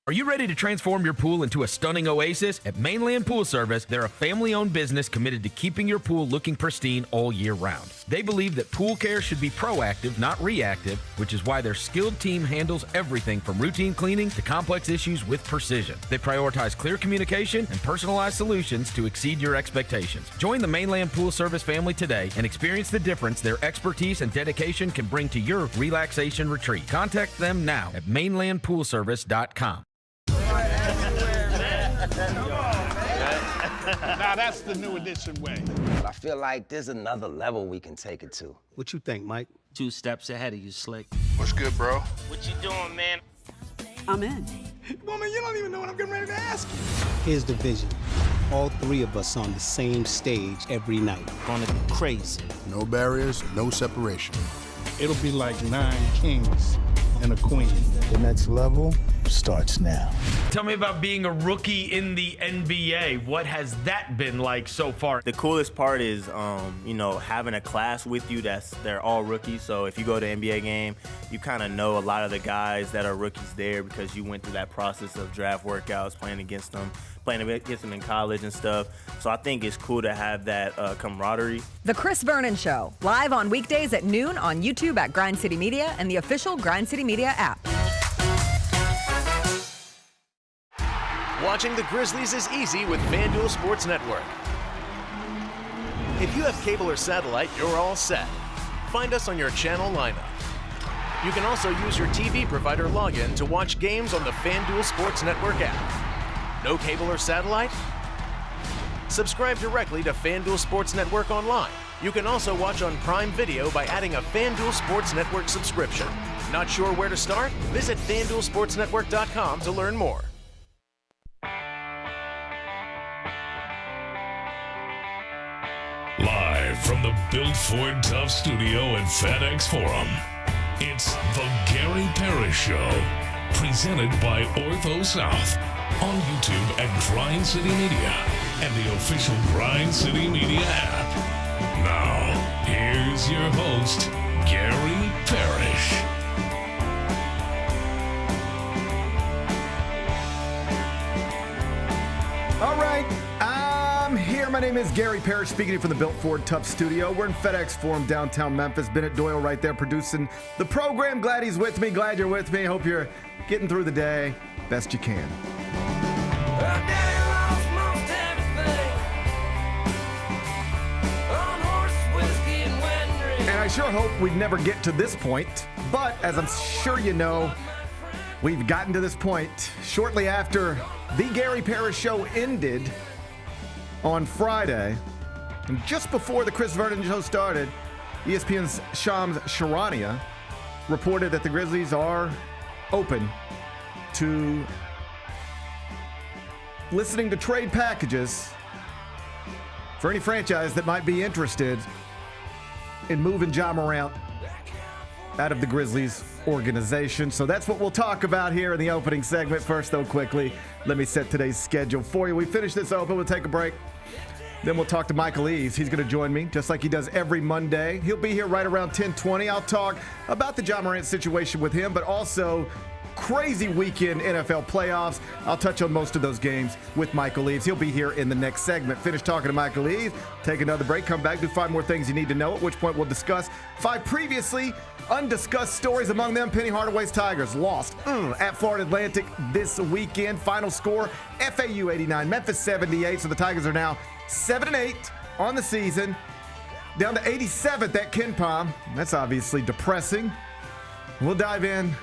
Are you ready to transform your pool into a stunning oasis? At Mainland Pool Service, they're a family-owned business committed to keeping your pool looking pristine all year round. They believe that pool care should be proactive, not reactive, which is why their skilled team handles everything from routine cleaning to complex issues with precision. They prioritize clear communication and personalized solutions to exceed your expectations. Join the Mainland Pool Service family today and experience the difference their expertise and dedication can bring to your relaxation retreat. Contact them now at mainlandpoolservice.com. Now that's the new edition way. I feel like there's another level we can take it to. What you think, Mike? 2 steps ahead of you, Slick. What's good, bro? What you doing, man? I'm in. Woman, you don't even know what I'm getting ready to ask you. Here's the vision. All 3 of us on the same stage every night. Gonna be crazy. No barriers, no separation. It'll be like 9 kings and a queen. The next level starts now. Tell me about being a rookie in the NBA. What has that been like so far? The coolest part is, having a class with you they're all rookies. So if you go to an NBA game, you kind of know a lot of the guys that are rookies there because you went through that process of draft workouts, playing against them in college and stuff. So I think it's cool to have that camaraderie. The Chris Vernon Show, live on weekdays at noon on YouTube at Grind City Media and the official Grind City Media app. Watching the Grizzlies is easy with FanDuel Sports Network. If you have cable or satellite, you're all set. Find us on your channel lineup. You can also use your TV provider login to watch games on the FanDuel Sports Network app. No cable or satellite? Subscribe directly to FanDuel Sports Network online. You can also watch on Prime Video by adding a FanDuel Sports Network subscription. Not sure where to start? Visit FanDuelSportsNetwork.com to learn more. Live from the Built Ford Tough studio at FedEx Forum, it's the Gary Parrish Show, presented by Ortho South, on YouTube at Grind City Media and the official Grind City Media app. Now, here's your host, Gary Parrish. All right, I'm here. My name is Gary Parrish, speaking from the Built Ford Tough studio. We're in FedEx Forum, downtown Memphis. Bennett Doyle right there producing the program. Glad he's with me. Glad you're with me. Hope you're getting through the day best you can. And I sure hope we'd never get to this point. But as I'm sure you know, we've gotten to this point shortly after the Gary Parrish Show ended on Friday. And just before the Chris Vernon Show started, ESPN's Shams Charania reported that the Grizzlies are open to listening to trade packages for any franchise that might be interested in moving Ja Morant out of the Grizzlies organization. So that's what we'll talk about here in the opening segment. First, though, quickly, let me set today's schedule for you. We finish this open. We'll take a break. Then we'll talk to Michael Eaves. He's going to join me just like he does every Monday. He'll be here right around 10:20. I'll talk about the Ja Morant situation with him, but also crazy weekend NFL playoffs. I'll touch on most of those games with Michael Eaves. He'll be here in the next segment. Finish talking to Michael Eaves, take another break, come back, do 5 more things you need to know, at which point we'll discuss 5 previously undiscussed stories. Among them, Penny Hardaway's Tigers lost at Florida Atlantic this weekend. Final score, FAU 89, Memphis 78. So the Tigers are now 7-8 on the season, down to 87th at Ken Palm. That's obviously depressing. We'll dive in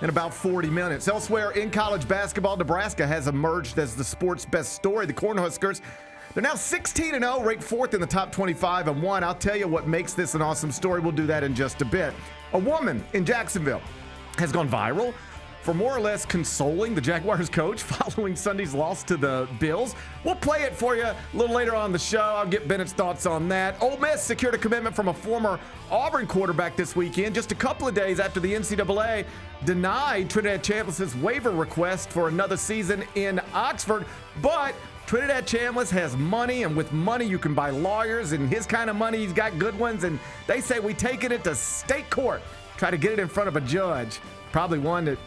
about 40 minutes. Elsewhere in college basketball, Nebraska has emerged as the sport's best story. The Cornhuskers, they're now 16-0, ranked 4th in the top 25 and 1. I'll tell you what makes this an awesome story. We'll do that in just a bit. A woman in Jacksonville has gone viral for more or less consoling the Jaguars coach following Sunday's loss to the Bills. We'll play it for you a little later on the show. I'll get Bennett's thoughts on that. Ole Miss secured a commitment from a former Auburn quarterback this weekend, just a couple of days after the NCAA denied Trinidad Chambliss' waiver request for another season in Oxford. But Trinidad Chambliss has money, and with money you can buy lawyers, and his kind of money, he's got good ones, and they say we taking it to state court, try to get it in front of a judge, probably one that,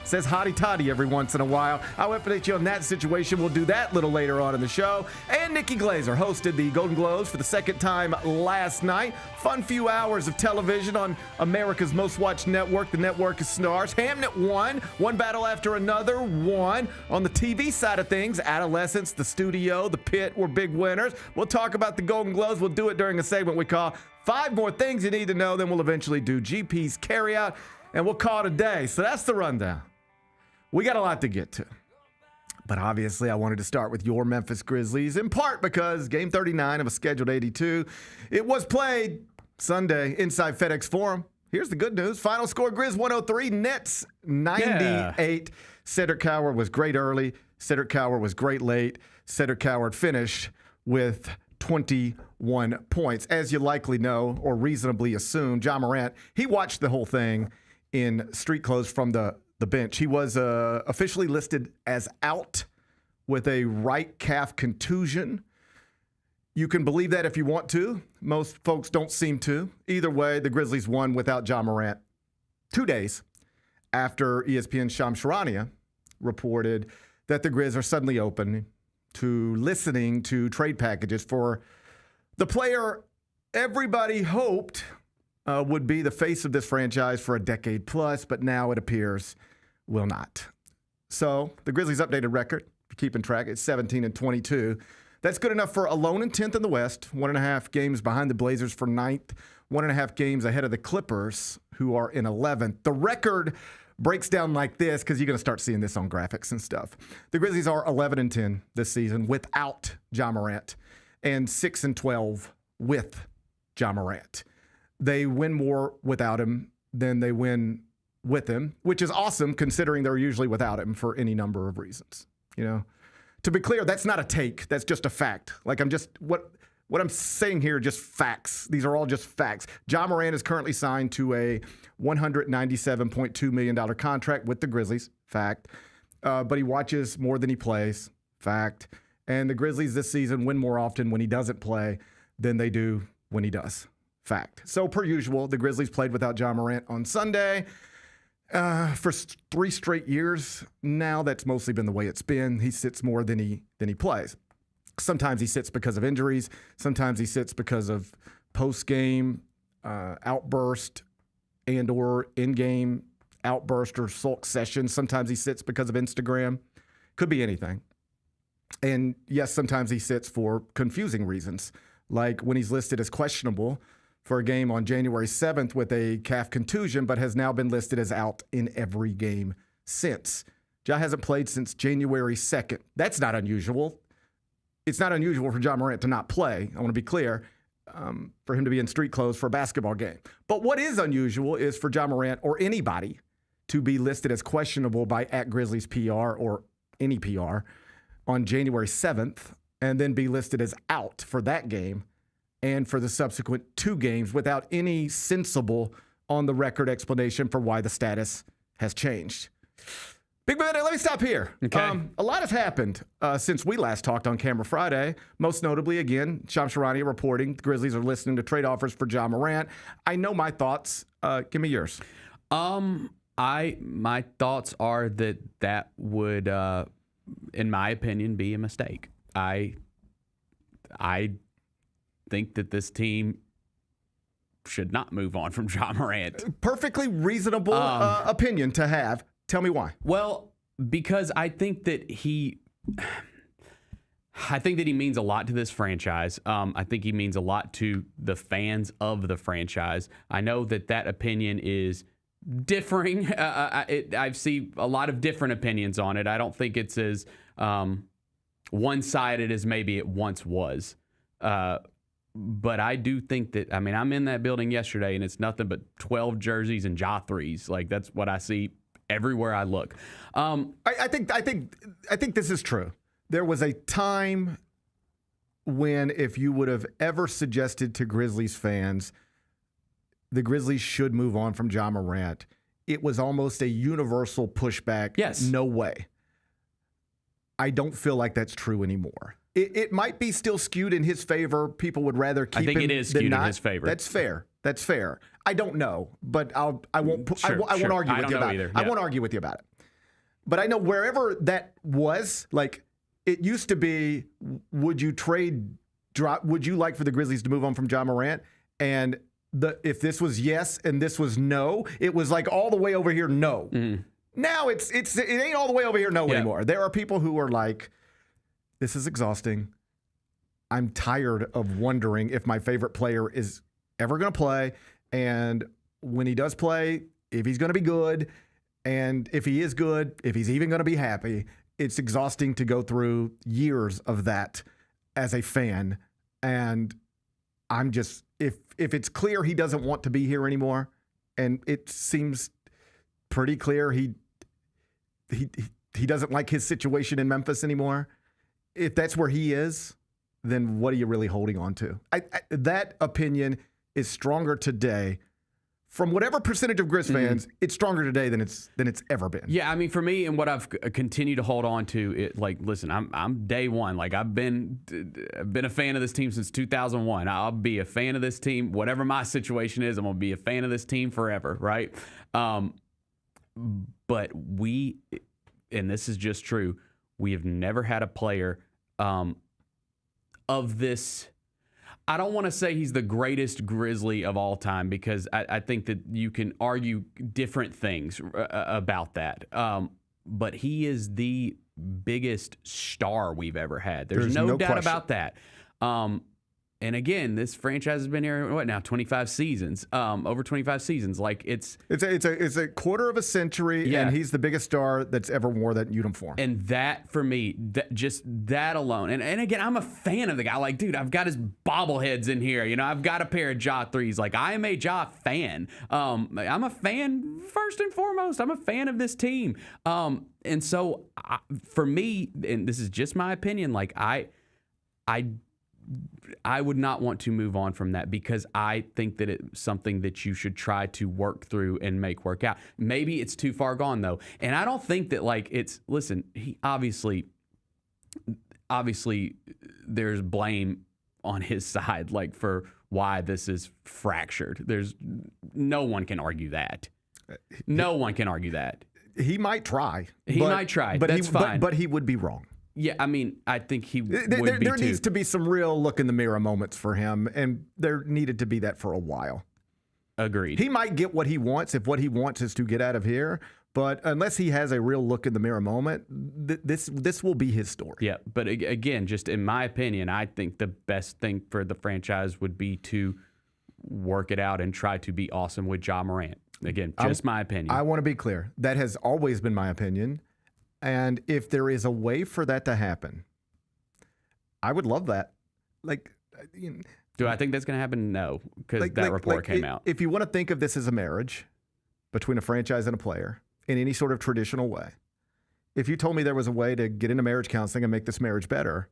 says hotty toddy every once in a while. I'll update you on that situation. We'll do that a little later on in the show. And Nikki Glazer hosted the Golden Globes for the second time last night. Fun few hours of television on America's most watched network, the Network of Stars. Hamnet won. One battle after another won. On the TV side of things, Adolescence, The Studio, The Pit were big winners. We'll talk about the Golden Globes. We'll do it during a segment we call 5 More Things You Need to Know. Then we'll eventually do GP's Carryout, and we'll call it a day. So that's the rundown. We got a lot to get to. But obviously, I wanted to start with your Memphis Grizzlies, in part because Game 39 of a scheduled 82, it was played Sunday inside FedEx Forum. Here's the good news. Final score, Grizz 103, Nets 98. Yeah. Cedric Coward was great early. Cedric Coward was great late. Cedric Coward finished with 21 points. As you likely know or reasonably assume, Ja Morant, he watched the whole thing in street clothes from the bench. He was officially listed as out with a right calf contusion. You can believe that if you want to. Most folks don't seem to. Either way, the Grizzlies won without Ja Morant 2 days after ESPN's Shams Charania reported that the Grizz are suddenly open to listening to trade packages for the player everybody hoped would be the face of this franchise for a decade plus, but now it appears will not. So the Grizzlies' updated record, if you're keeping track, it's 17-22. That's good enough for alone in 10th in the West, 1.5 games behind the Blazers for 9th, 1.5 games ahead of the Clippers, who are in 11th. The record breaks down like this because you're going to start seeing this on graphics and stuff. The Grizzlies are 11-10 this season without Ja Morant and 6-12 with Ja Morant. They win more without him than they win with him, which is awesome considering they're usually without him for any number of reasons. You know, to be clear, that's not a take. That's just a fact. Like what I'm saying here are just facts. These are all just facts. Ja Morant is currently signed to a $197.2 million contract with the Grizzlies. Fact. But he watches more than he plays. Fact. And the Grizzlies this season win more often when he doesn't play than they do when he does. Fact. So per usual, the Grizzlies played without Ja Morant on Sunday. For 3 straight years now, that's mostly been the way it's been. He sits more than he plays. Sometimes he sits because of injuries. Sometimes he sits because of post-game outburst and or in-game outburst or sulk sessions. Sometimes he sits because of Instagram. Could be anything. And yes, sometimes he sits for confusing reasons, like when he's listed as questionable for a game on January 7th with a calf contusion, but has now been listed as out in every game since. Ja hasn't played since January 2nd. That's not unusual. It's not unusual for Ja Morant to not play. I want to be clear, for him to be in street clothes for a basketball game. But what is unusual is for Ja Morant or anybody to be listed as questionable by @Grizzlies PR or any PR on January 7th and then be listed as out for that game and for the subsequent 2 games without any sensible on-the-record explanation for why the status has changed. Big man, let me stop here. Okay. A lot has happened since we last talked on Camera Friday. Most notably, again, Shams Charania reporting the Grizzlies are listening to trade offers for Ja Morant. I know my thoughts. Give me yours. My thoughts are that would, in my opinion, be a mistake. I think that this team should not move on from Ja Morant. Perfectly reasonable opinion to have. Tell me why. Well, because I think that he means a lot to this franchise. I think he means a lot to the fans of the franchise. I know that opinion is differing. I've seen a lot of different opinions on it. I don't think it's as one-sided as maybe it once was. But I do think that, I'm in that building yesterday, and it's nothing but 12 jerseys and Ja threes. Like, that's what I see everywhere I look. I think this is true. There was a time when if you would have ever suggested to Grizzlies fans the Grizzlies should move on from Ja Morant, it was almost a universal pushback. Yes. No way. I don't feel like that's true anymore. It might be still skewed in his favor. People would rather keep him. I think it is skewed in his favor. That's fair. I don't know, but I won't argue with you about it. I won't argue with you about it. But I know wherever that was, like, it used to be, would you like for the Grizzlies to move on from Ja Morant? And if this was yes and this was no, it was like all the way over here, no. Now it ain't all the way over here, no anymore. There are people who are like, this is exhausting. I'm tired of wondering if my favorite player is ever going to play. And when he does play, if he's going to be good, and if he is good, if he's even going to be happy. It's exhausting to go through years of that as a fan. And I'm just, if it's clear he doesn't want to be here anymore, and it seems pretty clear he doesn't like his situation in Memphis anymore, if that's where he is, then what are you really holding on to? That opinion is stronger today. From whatever percentage of Grizz fans, it's stronger today than it's ever been. Yeah, I mean, for me, and what I've continued to hold on to, it like, listen, I'm day one. Like, I've been a fan of this team since 2001. I'll be a fan of this team, whatever my situation is. I'm gonna be a fan of this team forever, right? But we, and this is just true, we have never had a player of this. I don't want to say he's the greatest Grizzly of all time, because I think that you can argue different things about that. But he is the biggest star we've ever had. There's no doubt about that. And again, this franchise has been here, what now, 25 seasons, over 25 seasons. Like it's a quarter of a century, and he's the biggest star that's ever wore that uniform. And that, for me, just that alone. And again, I'm a fan of the guy. Like, dude, I've got his bobbleheads in here. You know, I've got a pair of Ja 3s. Like, I am a Ja fan. I'm a fan first and foremost. I'm a fan of this team. And so, for me, and this is just my opinion, like, I would not want to move on from that, because I think that it's something that you should try to work through and make work out. Maybe it's too far gone, though. And I don't think that, like, listen, he obviously there's blame on his side, like, for why this is fractured. No one can argue that. No one can argue that. He might try. But that's fine. But he would be wrong. Yeah, I mean, I think he would be there too. needs to be some real look in the mirror moments for him, and there needed to be that for a while. Agreed. He might get what he wants if what he wants is to get out of here, but unless he has a real look in the mirror moment, this will be his story. Yeah, but again, just in my opinion, I think the best thing for the franchise would be to work it out and try to be awesome with Ja Morant. Again, just my opinion. I want to be clear. That has always been my opinion. And if there is a way for that to happen, I would love that. Like, do I think that's going to happen? No, because that report came out. If you want to think of this as a marriage between a franchise and a player in any sort of traditional way, if you told me there was a way to get into marriage counseling and make this marriage better,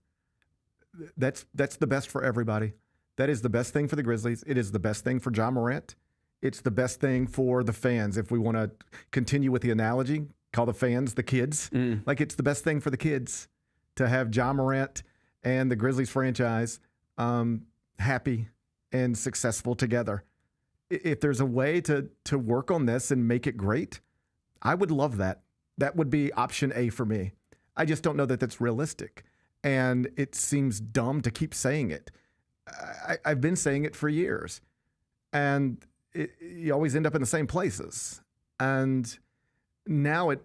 that's the best for everybody. That is the best thing for the Grizzlies. It is the best thing for Ja Morant. It's the best thing for the fans. If we want to continue with the analogy, call the fans the kids. Like, it's the best thing for the kids to have Ja Morant and the Grizzlies franchise happy and successful together. If there's a way to work on this and make it great, I would love that. That would be option A for me. I just don't know that that's realistic. And it seems dumb to keep saying it. I've been saying it for years. And you always end up in the same places. And now it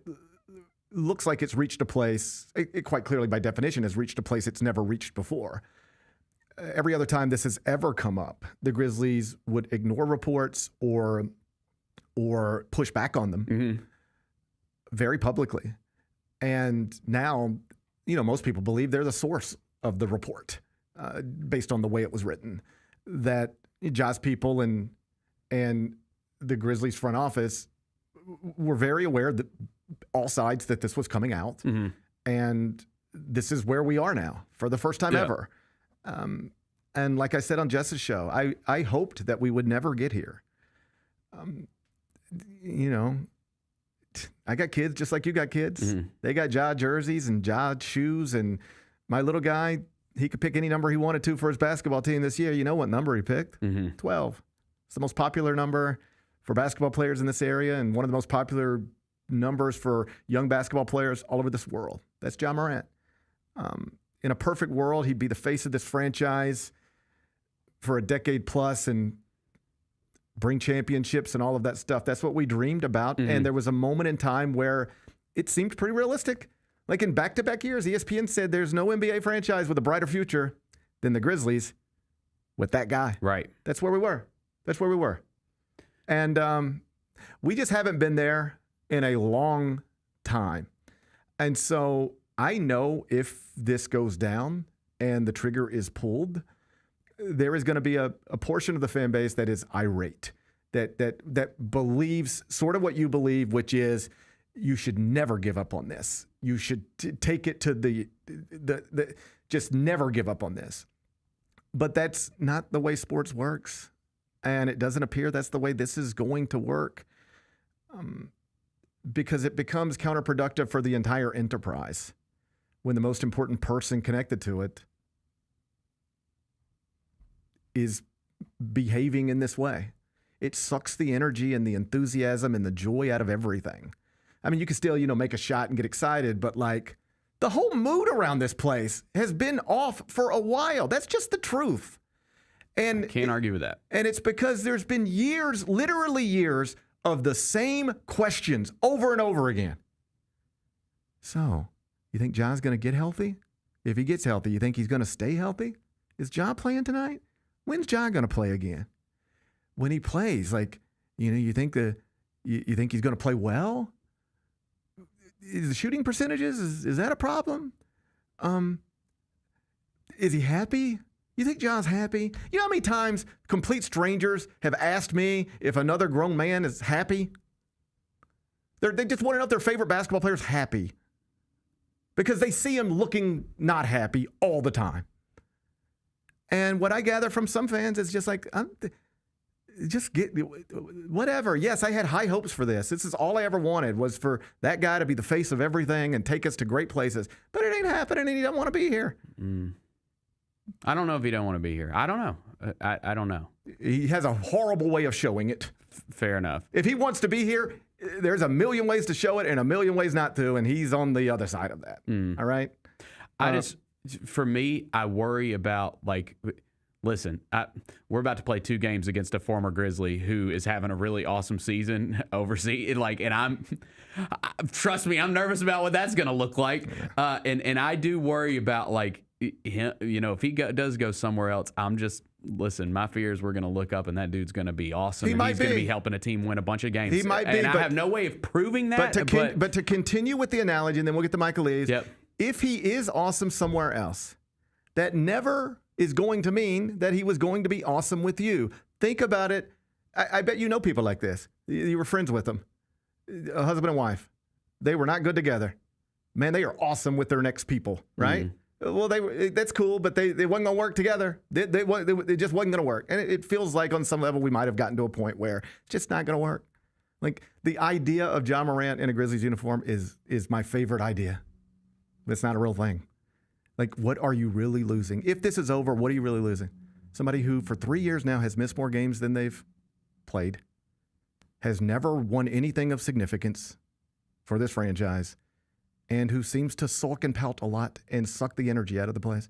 looks like it's reached a place, it quite clearly by definition has reached a place it's never reached before. Every other time this has ever come up, the Grizzlies would ignore reports or push back on them very publicly. And now, most people believe they're the source of the report based on the way it was written, that Ja's people and the Grizzlies front office were very aware that all sides that this was coming out, and this is where we are now for the first time ever. And like I said on Jess's show, I hoped that we would never get here. I got kids just like you got kids. They got Ja jerseys and Ja shoes, and my little guy, he could pick any number he wanted to for his basketball team this year. You know what number he picked? 12. It's the most popular number for basketball players in this area, and one of the most popular numbers for young basketball players all over this world. That's Ja Morant. In a perfect world, he'd be the face of this franchise for a decade plus and bring championships and all of that stuff. That's what we dreamed about. And there was a moment in time where it seemed pretty realistic. Like in back-to-back years, ESPN said there's no NBA franchise with a brighter future than the Grizzlies with that guy. Right. That's where we were. And we just haven't been there in a long time. And so I know if this goes down and the trigger is pulled, there is going to be a portion of the fan base that is irate, that believes sort of what you believe, which is you should never give up on this. You should take it to the just never give up on this. But that's not the way sports works. And it doesn't appear that's the way this is going to work, because it becomes counterproductive for the entire enterprise when the most important person connected to it is behaving in this way. It sucks the energy and the enthusiasm and the joy out of everything. I mean, you can still, make a shot and get excited, but like the whole mood around this place has been off for a while. That's just the truth. And I can't argue with that. And it's because there's been years, literally years, of the same questions over and over again. So, you think Ja's going to get healthy? If he gets healthy, you think he's going to stay healthy? Is Ja playing tonight? When's Ja going to play again? When he plays, you think he's going to play well? Is the shooting percentages, is that a problem? Is he happy? You think Ja's happy? You know how many times complete strangers have asked me if another grown man is happy? They just want to know if their favorite basketball player is happy because they see him looking not happy all the time. And what I gather from some fans is just like, just get whatever. Yes, I had high hopes for this. This is all I ever wanted, was for that guy to be the face of everything and take us to great places. But it ain't happening, and he don't want to be here. I don't know if he don't want to be here. I don't know. I don't know. He has a horrible way of showing it. Fair enough. If he wants to be here, there's a million ways to show it and a million ways not to, and he's on the other side of that. All right? For me, I worry about, listen, we're about to play 2 games against a former Grizzly who is having a really awesome season overseas. And trust me, I'm nervous about what that's going to look like. And I do worry about, him, if he does go somewhere else, listen, my fear is we're going to look up and that dude's going to be awesome. He's going to be helping a team win a bunch of games. He might be. And I have no way of proving that. But to continue with the analogy, and then we'll get to Michael Eaves. Yep. If he is awesome somewhere else, that never is going to mean that he was going to be awesome with you. Think about it. I bet you know people like this. You were friends with them. A husband and wife. They were not good together. Man, they are awesome with their next people, right? Mm-hmm. Well, that's cool, but they wasn't going to work together. They just wasn't going to work. And it feels like on some level we might have gotten to a point where it's just not going to work. Like the idea of Ja Morant in a Grizzlies uniform is my favorite idea. It's not a real thing. Like, what are you really losing? If this is over, what are you really losing? Somebody who for 3 years now has missed more games than they've played, has never won anything of significance for this franchise, and who seems to sulk and pout a lot and suck the energy out of the place.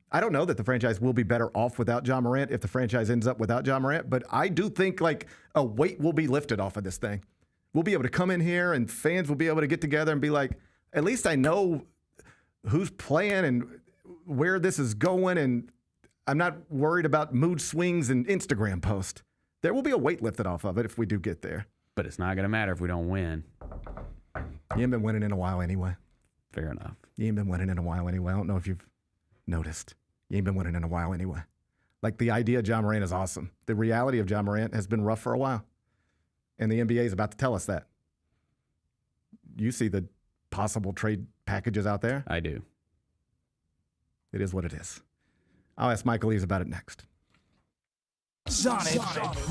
I don't know that the franchise will be better off without Ja Morant if the franchise ends up without Ja Morant, but I do think a weight will be lifted off of this thing. We'll be able to come in here and fans will be able to get together and be like, at least I know who's playing and where this is going, and I'm not worried about mood swings and Instagram posts. There will be a weight lifted off of it if we do get there. But it's not going to matter if we don't win. You ain't been winning in a while anyway. Fair enough. You ain't been winning in a while anyway. I don't know if you've noticed. You ain't been winning in a while anyway. Like, the idea of Ja Morant is awesome. The reality of Ja Morant has been rough for a while. And the NBA is about to tell us that. You see the possible trade packages out there? I do. It is what it is. I'll ask Michael Eaves about it next. Sonic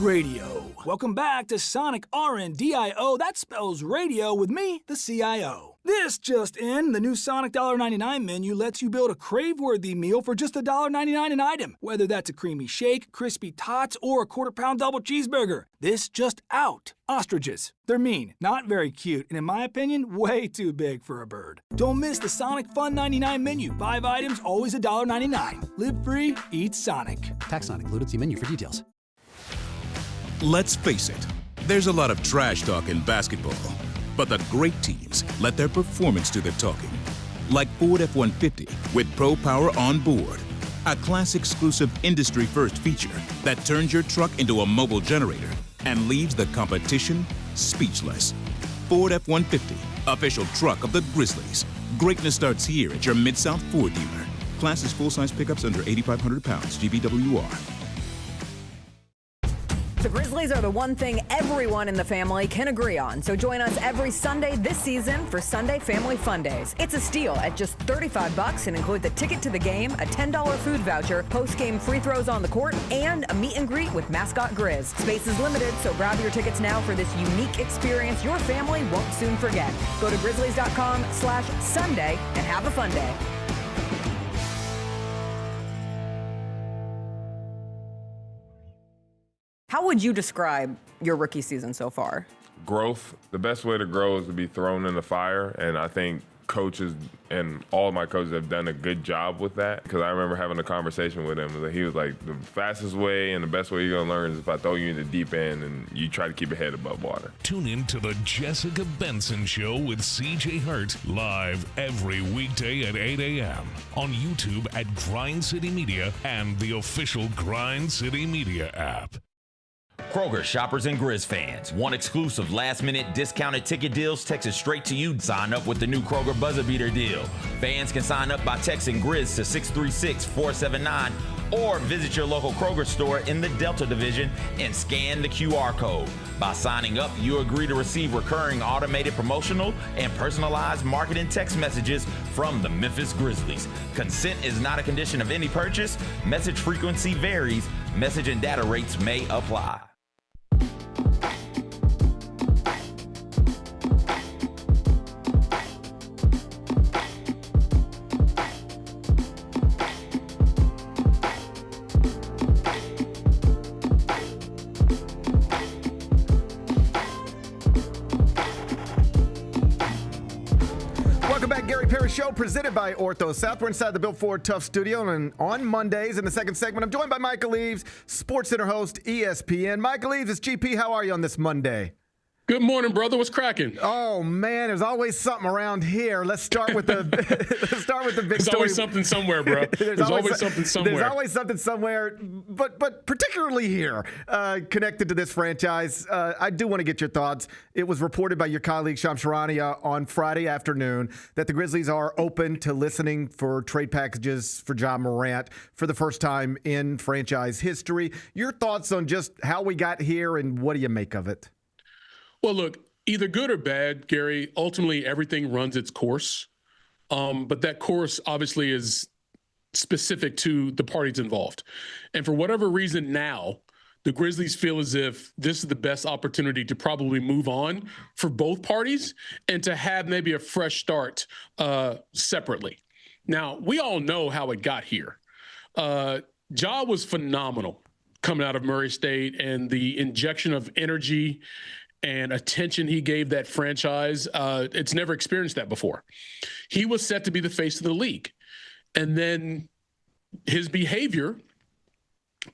Radio. Welcome back to Sonic RNDIO. That spells radio with me, the CIO. This just in, the new Sonic $1.99 menu lets you build a crave-worthy meal for just $1.99 an item, whether that's a creamy shake, crispy tots, or a quarter-pound double cheeseburger. This just out. Ostriches. They're mean, not very cute, and in my opinion, way too big for a bird. Don't miss the Sonic Fun 99 menu. 5 items, always $1.99. Live free, eat Sonic. Tax not included. See menu for details. Let's face it, there's a lot of trash talk in basketball. But the great teams let their performance do the talking. Like Ford F-150 with Pro Power on board. A class-exclusive industry-first feature that turns your truck into a mobile generator and leaves the competition speechless. Ford F-150, official truck of the Grizzlies. Greatness starts here at your Mid-South Ford dealer. Class is full-size pickups under 8,500 pounds, GVWR. The Grizzlies are the one thing everyone in the family can agree on. So join us every Sunday this season for Sunday Family Fun Days. It's a steal at just $35 and includes a ticket to the game, a $10 food voucher, post-game free throws on the court, and a meet and greet with mascot Grizz. Space is limited, so grab your tickets now for this unique experience your family won't soon forget. Go to grizzlies.com/Sunday and have a fun day. How would you describe your rookie season so far? Growth. The best way to grow is to be thrown in the fire, and I think coaches and all of my coaches have done a good job with that, because I remember having a conversation with him. He was like, the fastest way and the best way you're going to learn is if I throw you in the deep end and you try to keep your head above water. Tune in to the Jessica Benson Show with CJ Hurt, live every weekday at 8 a.m. on YouTube at Grind City Media and the official Grind City Media app. Kroger shoppers and Grizz fans. Want exclusive last-minute discounted ticket deals texted straight to you? Sign up with the new Kroger Buzzer Beater deal. Fans can sign up by texting Grizz to 636-479 or visit your local Kroger store in the Delta Division and scan the QR code. By signing up, you agree to receive recurring automated promotional and personalized marketing text messages from the Memphis Grizzlies. Consent is not a condition of any purchase. Message frequency varies. Message and data rates may apply. Show presented by Ortho South. We're inside the Built Ford Tough studio, and on Mondays in the second segment, I'm joined by Michael Eaves, Sports Center host, ESPN. Michael Eaves, it's GP. How are you on this Monday? Good morning, brother. What's cracking? Oh man, there's always something around here. Let's start with the big story. There's always something somewhere, bro. There's always something somewhere. There's always something somewhere, but particularly here, connected to this franchise. I do want to get your thoughts. It was reported by your colleague Shams Charania on Friday afternoon that the Grizzlies are open to listening for trade packages for Ja Morant for the first time in franchise history. Your thoughts on just how we got here and what do you make of it? Well, look, either good or bad, Gary, ultimately everything runs its course. But that course obviously is specific to the parties involved. And for whatever reason now, the Grizzlies feel as if this is the best opportunity to probably move on for both parties and to have maybe a fresh start separately. Now, we all know how it got here. Ja was phenomenal coming out of Murray State, and the injection of energy and attention he gave that franchise, it's never experienced that before. He was set to be the face of the league. And then his behavior,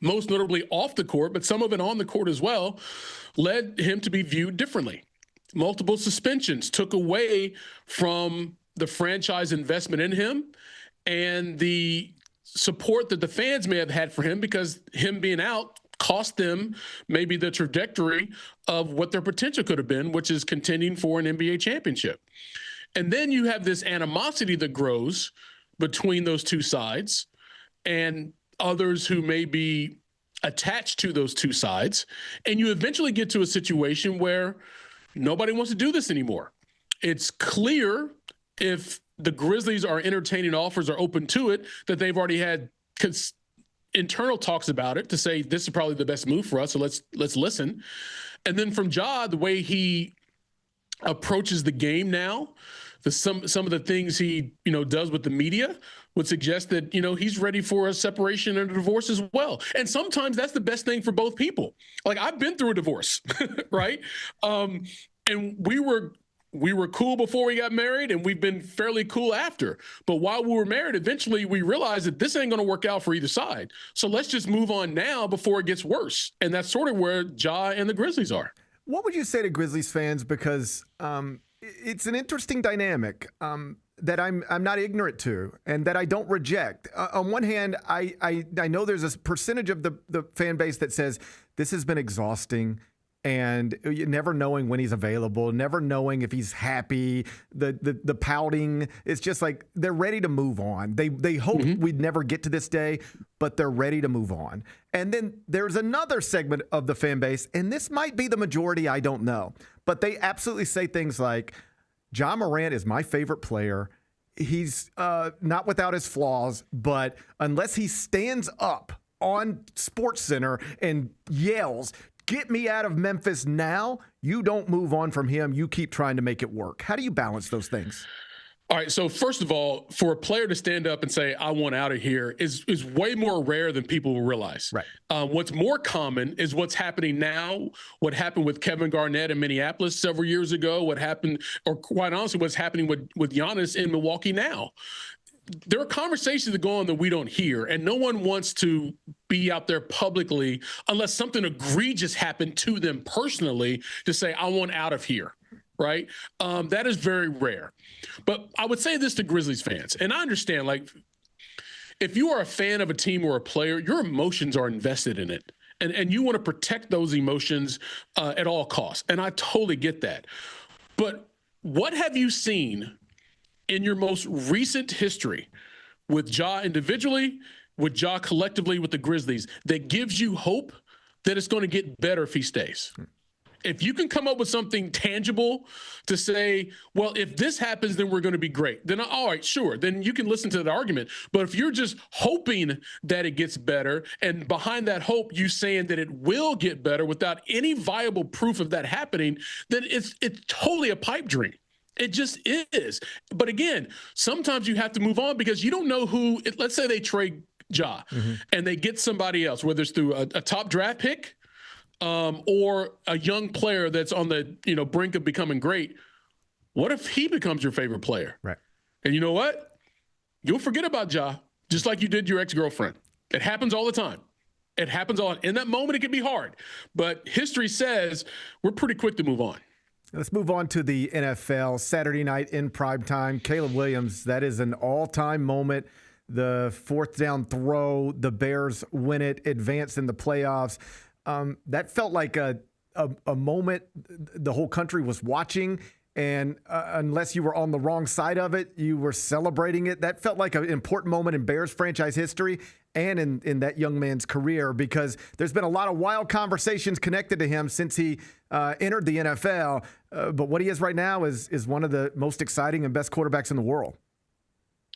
most notably off the court, but some of it on the court as well, led him to be viewed differently. Multiple suspensions took away from the franchise investment in him and the support that the fans may have had for him, because him being out cost them maybe the trajectory of what their potential could have been, which is contending for an NBA championship. And then you have this animosity that grows between those two sides and others who may be attached to those two sides. And you eventually get to a situation where nobody wants to do this anymore. It's clear, if the Grizzlies are entertaining offers or open to it, that they've already had internal talks about it to say this is probably the best move for us, so let's listen. And then from Ja, the way he approaches the game now, some of the things he, does with the media would suggest that, he's ready for a separation and a divorce as well. And sometimes that's the best thing for both people. Like, I've been through a divorce, right? And we were cool before we got married, and we've been fairly cool after. But while we were married, eventually we realized that this ain't going to work out for either side. So let's just move on now before it gets worse. And that's sort of where Ja and the Grizzlies are. What would you say to Grizzlies fans? Because it's an interesting dynamic that I'm not ignorant to and that I don't reject. On one hand, I know there's a percentage of the fan base that says this has been exhausting, and never knowing when he's available, never knowing if he's happy, the pouting. It's just like they're ready to move on. They hope we'd never get to this day, but they're ready to move on. And then there's another segment of the fan base, and this might be the majority, I don't know, but they absolutely say things like, Ja Morant is my favorite player. He's not without his flaws, but unless he stands up on SportsCenter and yells, "Get me out of Memphis now," you don't move on from him. You keep trying to make it work. How do you balance those things? All right. So first of all, for a player to stand up and say, "I want out of here," is way more rare than people will realize. Right. What's more common is what's happening now, what happened with Kevin Garnett in Minneapolis several years ago, what happened, or quite honestly, what's happening with Giannis in Milwaukee now. There are conversations that go on that we don't hear, and no one wants to be out there publicly unless something egregious happened to them personally to say, "I want out of here." Right? That is very rare. But I would say this to Grizzlies fans, and I understand, like, if you are a fan of a team or a player, your emotions are invested in it, and you want to protect those emotions at all costs. And I totally get that. But what have you seen in your most recent history with Ja individually, with Ja collectively with the Grizzlies, that gives you hope that it's going to get better if he stays? If you can come up with something tangible to say, well, if this happens, then we're going to be great, then all right, sure, then you can listen to that argument. But if you're just hoping that it gets better, and behind that hope you saying that it will get better without any viable proof of that happening, then it's totally a pipe dream. It just is. But again, sometimes you have to move on because you don't know who. Let's say they trade Ja and they get somebody else, whether it's through a top draft pick or a young player that's on the brink of becoming great. What if he becomes your favorite player? Right. And you know what? You'll forget about Ja just like you did your ex-girlfriend. It happens all the time. It happens in that moment. It can be hard, but history says we're pretty quick to move on. Let's move on to the NFL. Saturday night in primetime. Caleb Williams, that is an all-time moment. The fourth down throw, the Bears win it, advance in the playoffs. That felt like a moment the whole country was watching, and unless you were on the wrong side of it, you were celebrating it. That felt like an important moment in Bears franchise history and in that young man's career, because there's been a lot of wild conversations connected to him since he entered the NFL. But what he is right now is one of the most exciting and best quarterbacks in the world.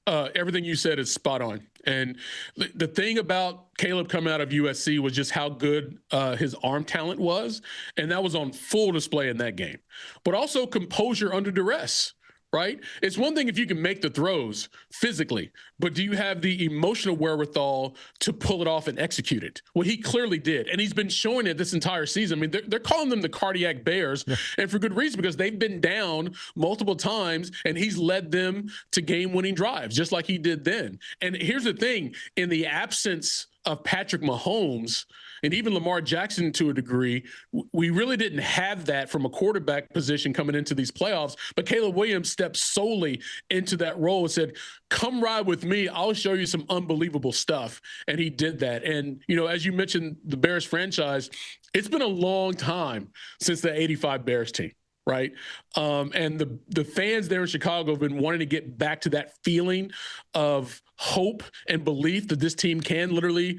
Everything you said is spot on. And the thing about Caleb coming out of USC was just how good his arm talent was. And that was on full display in that game. But also composure under duress, right? It's one thing if you can make the throws physically, but do you have the emotional wherewithal to pull it off and execute it? Well, he clearly did. And he's been showing it this entire season. I mean, they're calling them the cardiac Bears, and for good reason, because they've been down multiple times and he's led them to game-winning drives, just like he did then. And here's the thing, in the absence of Patrick Mahomes and even Lamar Jackson to a degree, we really didn't have that from a quarterback position coming into these playoffs. But Caleb Williams stepped solely into that role and said, come ride with me. I'll show you some unbelievable stuff. And he did that. And, as you mentioned, the Bears franchise, it's been a long time since the 85 Bears team. Right. And the fans there in Chicago have been wanting to get back to that feeling of hope and belief that this team can literally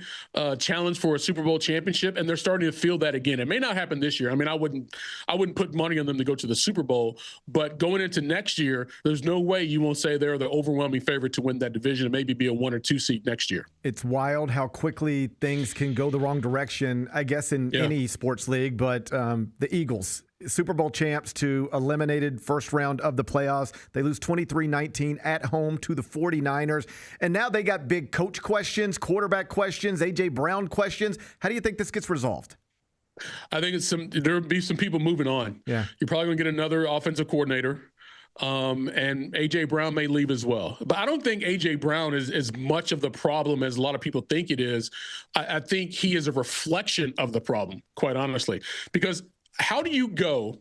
challenge for a Super Bowl championship. And they're starting to feel that again. It may not happen this year. I mean, I wouldn't put money on them to go to the Super Bowl, but going into next year, there's no way you won't say they're the overwhelming favorite to win that division and maybe be a 1 or 2 seed next year. It's wild how quickly things can go the wrong direction, I guess, in any sports league, but the Eagles Super Bowl champs to eliminated first round of the playoffs. They lose 23-19 at home to the 49ers. And now they got big coach questions, quarterback questions, A.J. Brown questions. How do you think this gets resolved? I think there'll be some people moving on. Yeah. You're probably going to get another offensive coordinator. And A.J. Brown may leave as well. But I don't think A.J. Brown is as much of the problem as a lot of people think it is. I think he is a reflection of the problem, quite honestly. Because how do you go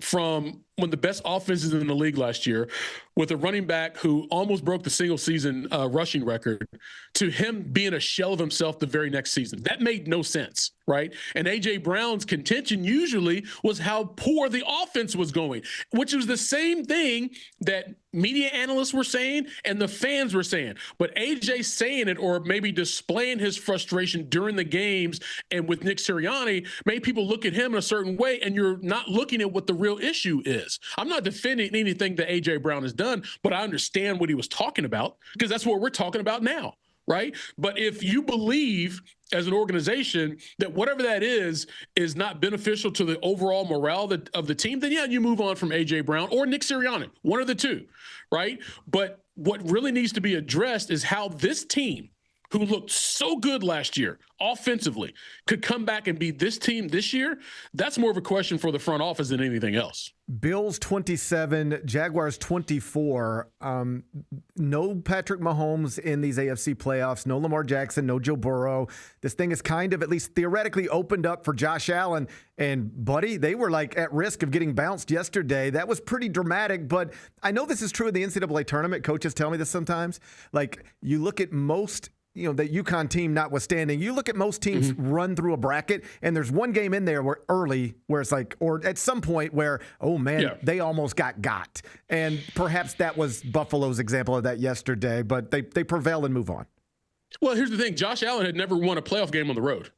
from one of the best offenses in the league last year with a running back who almost broke the single season rushing record to him being a shell of himself the very next season? That made no sense, right? And A.J. Brown's contention usually was how poor the offense was going, which was the same thing that media analysts were saying and the fans were saying. But A.J. saying it or maybe displaying his frustration during the games and with Nick Sirianni made people look at him in a certain way, and you're not looking at what the real issue is. I'm not defending anything that A.J. Brown has done, but I understand what he was talking about because that's what we're talking about now, right? But if you believe as an organization that whatever that is not beneficial to the overall morale of the team, then yeah, you move on from A.J. Brown or Nick Sirianni, one of the two, right? But what really needs to be addressed is how this team, who looked so good last year offensively, could come back and be this team this year. That's more of a question for the front office than anything else. Bills 27, Jaguars 24. No Patrick Mahomes in these AFC playoffs. No Lamar Jackson, no Joe Burrow. This thing is kind of, at least theoretically, opened up for Josh Allen. And, buddy, they were like at risk of getting bounced yesterday. That was pretty dramatic. But I know this is true in the NCAA tournament. Coaches tell me this sometimes. Like, you look at most, the UConn team notwithstanding, you look at most teams run through a bracket, and there's one game in there where it's like, or at some point where, oh man, they almost got. And perhaps that was Buffalo's example of that yesterday, but they prevail and move on. Well, here's the thing. Josh Allen had never won a playoff game on the road,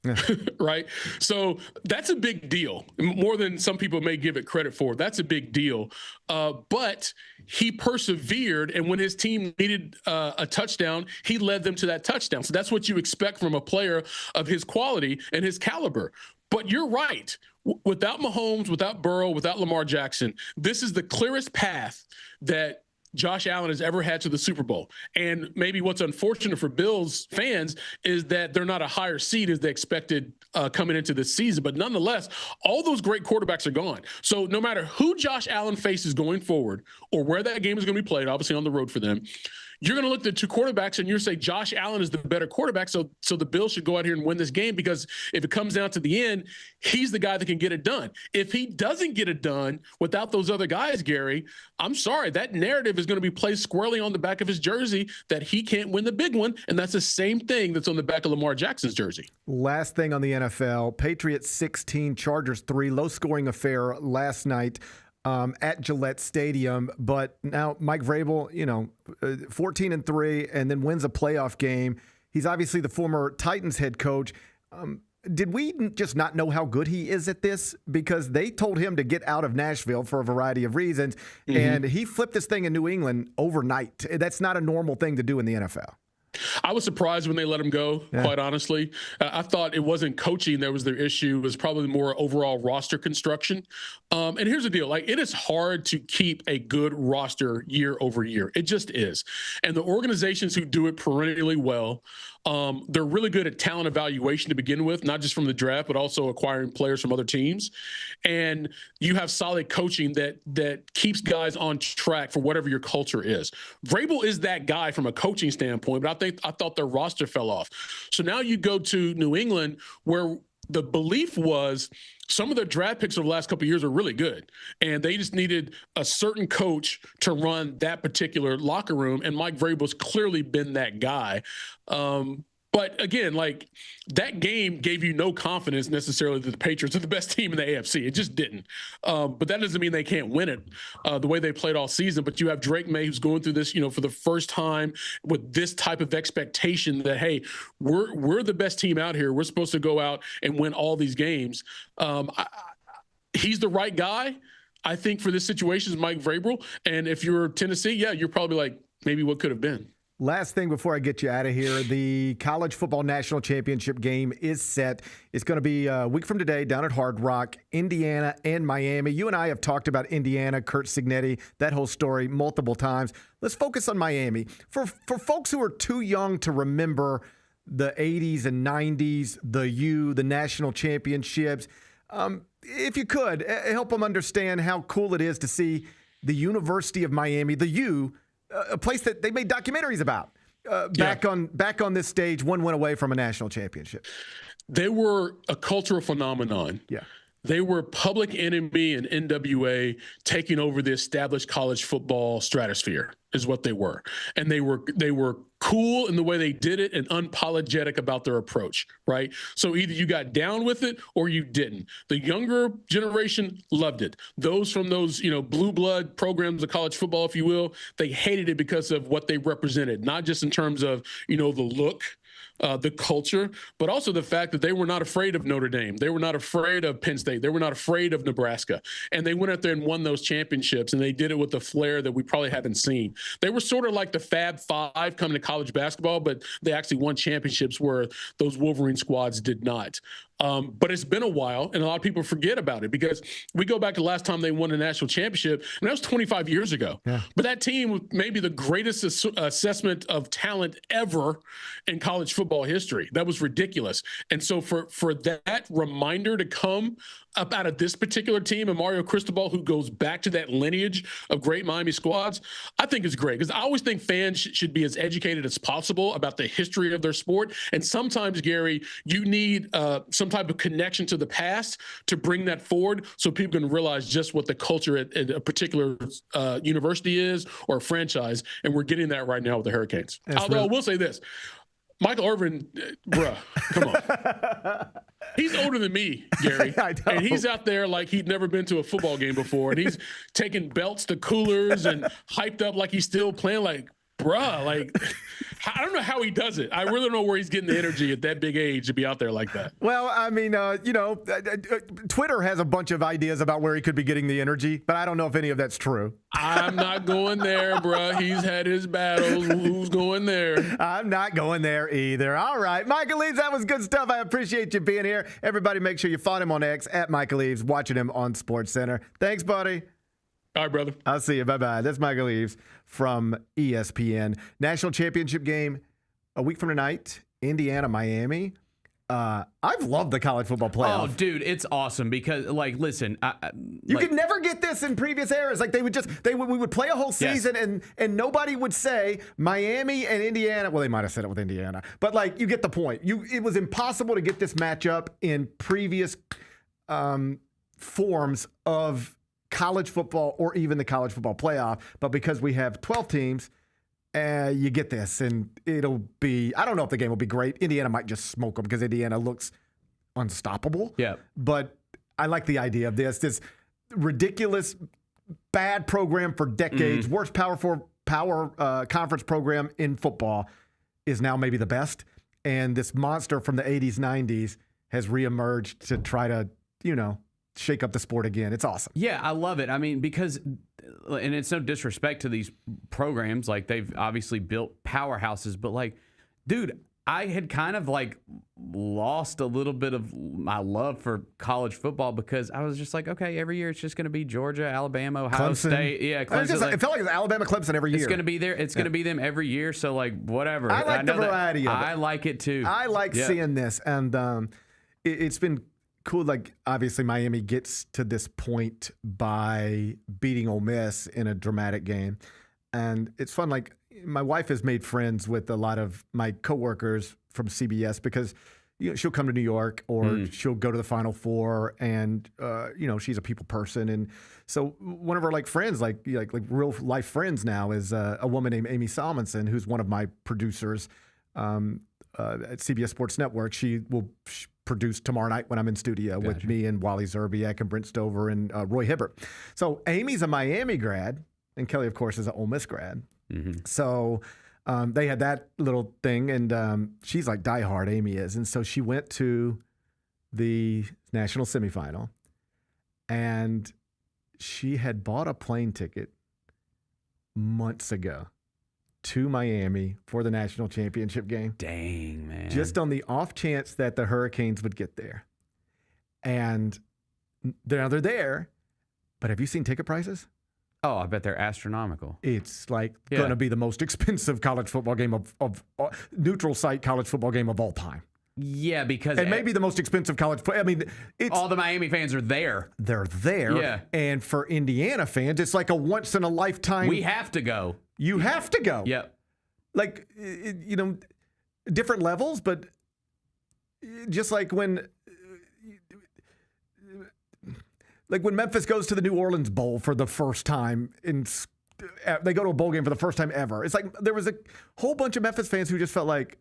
right? So that's a big deal, more than some people may give it credit for. That's a big deal. But he persevered, and when his team needed a touchdown, he led them to that touchdown. So that's what you expect from a player of his quality and his caliber. But you're right. Without Mahomes, without Burrow, without Lamar Jackson, this is the clearest path that Josh Allen has ever had to the Super Bowl. And maybe what's unfortunate for Bills fans is that they're not a higher seed as they expected coming into this season. But nonetheless, all those great quarterbacks are gone. So no matter who Josh Allen faces going forward or where that game is going to be played, obviously on the road for them, you're going to look at the two quarterbacks and you're say Josh Allen is the better quarterback. So the Bills should go out here and win this game, because if it comes down to the end, he's the guy that can get it done. If he doesn't get it done without those other guys, Gary, I'm sorry, that narrative is going to be placed squarely on the back of his jersey that he can't win the big one. And that's the same thing that's on the back of Lamar Jackson's jersey. Last thing on the NFL, Patriots 16, Chargers 3, low scoring affair last night. At Gillette Stadium, but now Mike Vrabel, 14-3, and then wins a playoff game. He's obviously the former Titans head coach. Did we just not know how good he is at this? Because they told him to get out of Nashville for a variety of reasons, and he flipped this thing in New England overnight. That's not a normal thing to do in the NFL. I was surprised when they let him go, quite honestly. I thought it wasn't coaching that was their issue. It was probably more overall roster construction. And here's the deal. Like, it is hard to keep a good roster year over year. It just is. And the organizations who do it perennially well, they're really good at talent evaluation to begin with, not just from the draft, but also acquiring players from other teams. And you have solid coaching that keeps guys on track for whatever your culture is. Vrabel is that guy from a coaching standpoint, but I thought their roster fell off. So now you go to New England, where the belief was some of their draft picks over the last couple of years are really good, and they just needed a certain coach to run that particular locker room, and Mike Vrabel's clearly been that guy. But again, like, that game gave you no confidence necessarily that the Patriots are the best team in the AFC. It just didn't. But that doesn't mean they can't win it the way they played all season. But you have Drake May, who's going through this, for the first time with this type of expectation that, hey, we're the best team out here. We're supposed to go out and win all these games. He's the right guy, I think, for this situation is Mike Vrabel. And if you're Tennessee, you're probably like, maybe what could have been. Last thing before I get you out of here, the College Football National Championship game is set. It's going to be a week from today down at Hard Rock, Indiana and Miami. You and I have talked about Indiana, Kurt Cignetti, that whole story multiple times. Let's focus on Miami. For folks who are too young to remember the 80s and 90s, the national championships, if you could, help them understand how cool it is to see the University of Miami, the U, a place that they made documentaries about, back on this stage, one win away from a national championship. They were a cultural phenomenon. Yeah. They were public enemy and NWA taking over the established college football stratosphere is what they were. And they were cool in the way they did it and unapologetic about their approach, right? So either you got down with it or you didn't. The younger generation loved it. Those from those, blue blood programs of college football, if you will, they hated it because of what they represented, not just in terms of, the look, the culture, but also the fact that they were not afraid of Notre Dame. They were not afraid of Penn State. They were not afraid of Nebraska. And they went out there and won those championships, and they did it with a flair that we probably haven't seen. They were sort of like the Fab Five coming to college basketball, but they actually won championships where those Wolverine squads did not. But it's been a while, and a lot of people forget about it because we go back to the last time they won a national championship, and that was 25 years ago. Yeah. But that team was maybe the greatest assessment of talent ever in college football history. That was ridiculous. And so for that reminder to come up out of this particular team and Mario Cristobal, who goes back to that lineage of great Miami squads, I think is great because I always think fans should be as educated as possible about the history of their sport. And sometimes, Gary, you need some type of connection to the past to bring that forward so people can realize just what the culture at a particular university is or a franchise. And we're getting that right now with the Hurricanes. Although I will say this, Michael Irvin, bruh, come on. He's older than me, Gary. And he's out there like he'd never been to a football game before. And he's taking belts to coolers and hyped up like he's still playing. Like, bruh, like, I don't know how he does it. I really don't know where he's getting the energy at that big age to be out there like that. Well, I mean, Twitter has a bunch of ideas about where he could be getting the energy, but I don't know if any of that's true. I'm not going there, bruh. He's had his battles. Who's going there? I'm not going there either. All right. Michael Eaves, that was good stuff. I appreciate you being here. Everybody make sure you follow him on X at Michael Eaves, watching him on SportsCenter. Thanks, buddy. All right, brother. I'll see you. Bye-bye. That's Michael Eaves from ESPN. National championship game a week from tonight, Indiana, Miami. I've loved the college football playoff. Oh, dude, it's awesome because, listen. You could never get this in previous eras. Like, we would play a whole season and nobody would say Miami and Indiana. Well, they might have said it with Indiana. But, you get the point. It was impossible to get this matchup in previous forms of college football or even the college football playoff. But because we have 12 teams, you get this, and it'll be – I don't know if the game will be great. Indiana might just smoke them because Indiana looks unstoppable. Yeah. But I like the idea of this ridiculous, bad program for decades, worst power conference program in football is now maybe the best. And this monster from the 80s, 90s has reemerged to try to, shake up the sport again. It's awesome. Yeah, I love it. I mean, because, and it's no disrespect to these programs, they've obviously built powerhouses, but dude, I had kind of lost a little bit of my love for college football because I was just okay, every year it's just going to be Georgia, Alabama, Ohio Clemson. State. Yeah, Clemson. It felt like it was Alabama, Clemson every year. It's going to be there. It's going to be them every year. So whatever. I like the variety of it. I like it too. I like seeing this, and it's been cool. Obviously Miami gets to this point by beating Ole Miss in a dramatic game, and it's fun. My wife has made friends with a lot of my coworkers from CBS because she'll come to New York or she'll go to the Final Four, and she's a people person, and so one of her friends, real life friends now, is a woman named Amy Salmonson, who's one of my producers at CBS Sports Network. She will produce tomorrow night when I'm in studio with me and Wally Zerbiak and Brent Stover and Roy Hibbert. So Amy's a Miami grad, and Kelly, of course, is an Ole Miss grad. Mm-hmm. So they had that little thing, and she's diehard, Amy is. And so she went to the national semifinal, and she had bought a plane ticket months ago to Miami for the national championship game. Dang, man. Just on the off chance that the Hurricanes would get there. And they're there, but have you seen ticket prices? Oh, I bet they're astronomical. It's like going to be the most expensive college football game of neutral site college football game of all time. Yeah, because and maybe the most expensive college. I mean, it's all the Miami fans are there. They're there. Yeah, and for Indiana fans, it's like a once in a lifetime. We have to go. You have to go. Yep. Like different levels, but just like when Memphis goes to the New Orleans Bowl for the first time they go to a bowl game for the first time ever. It's like there was a whole bunch of Memphis fans who just felt like,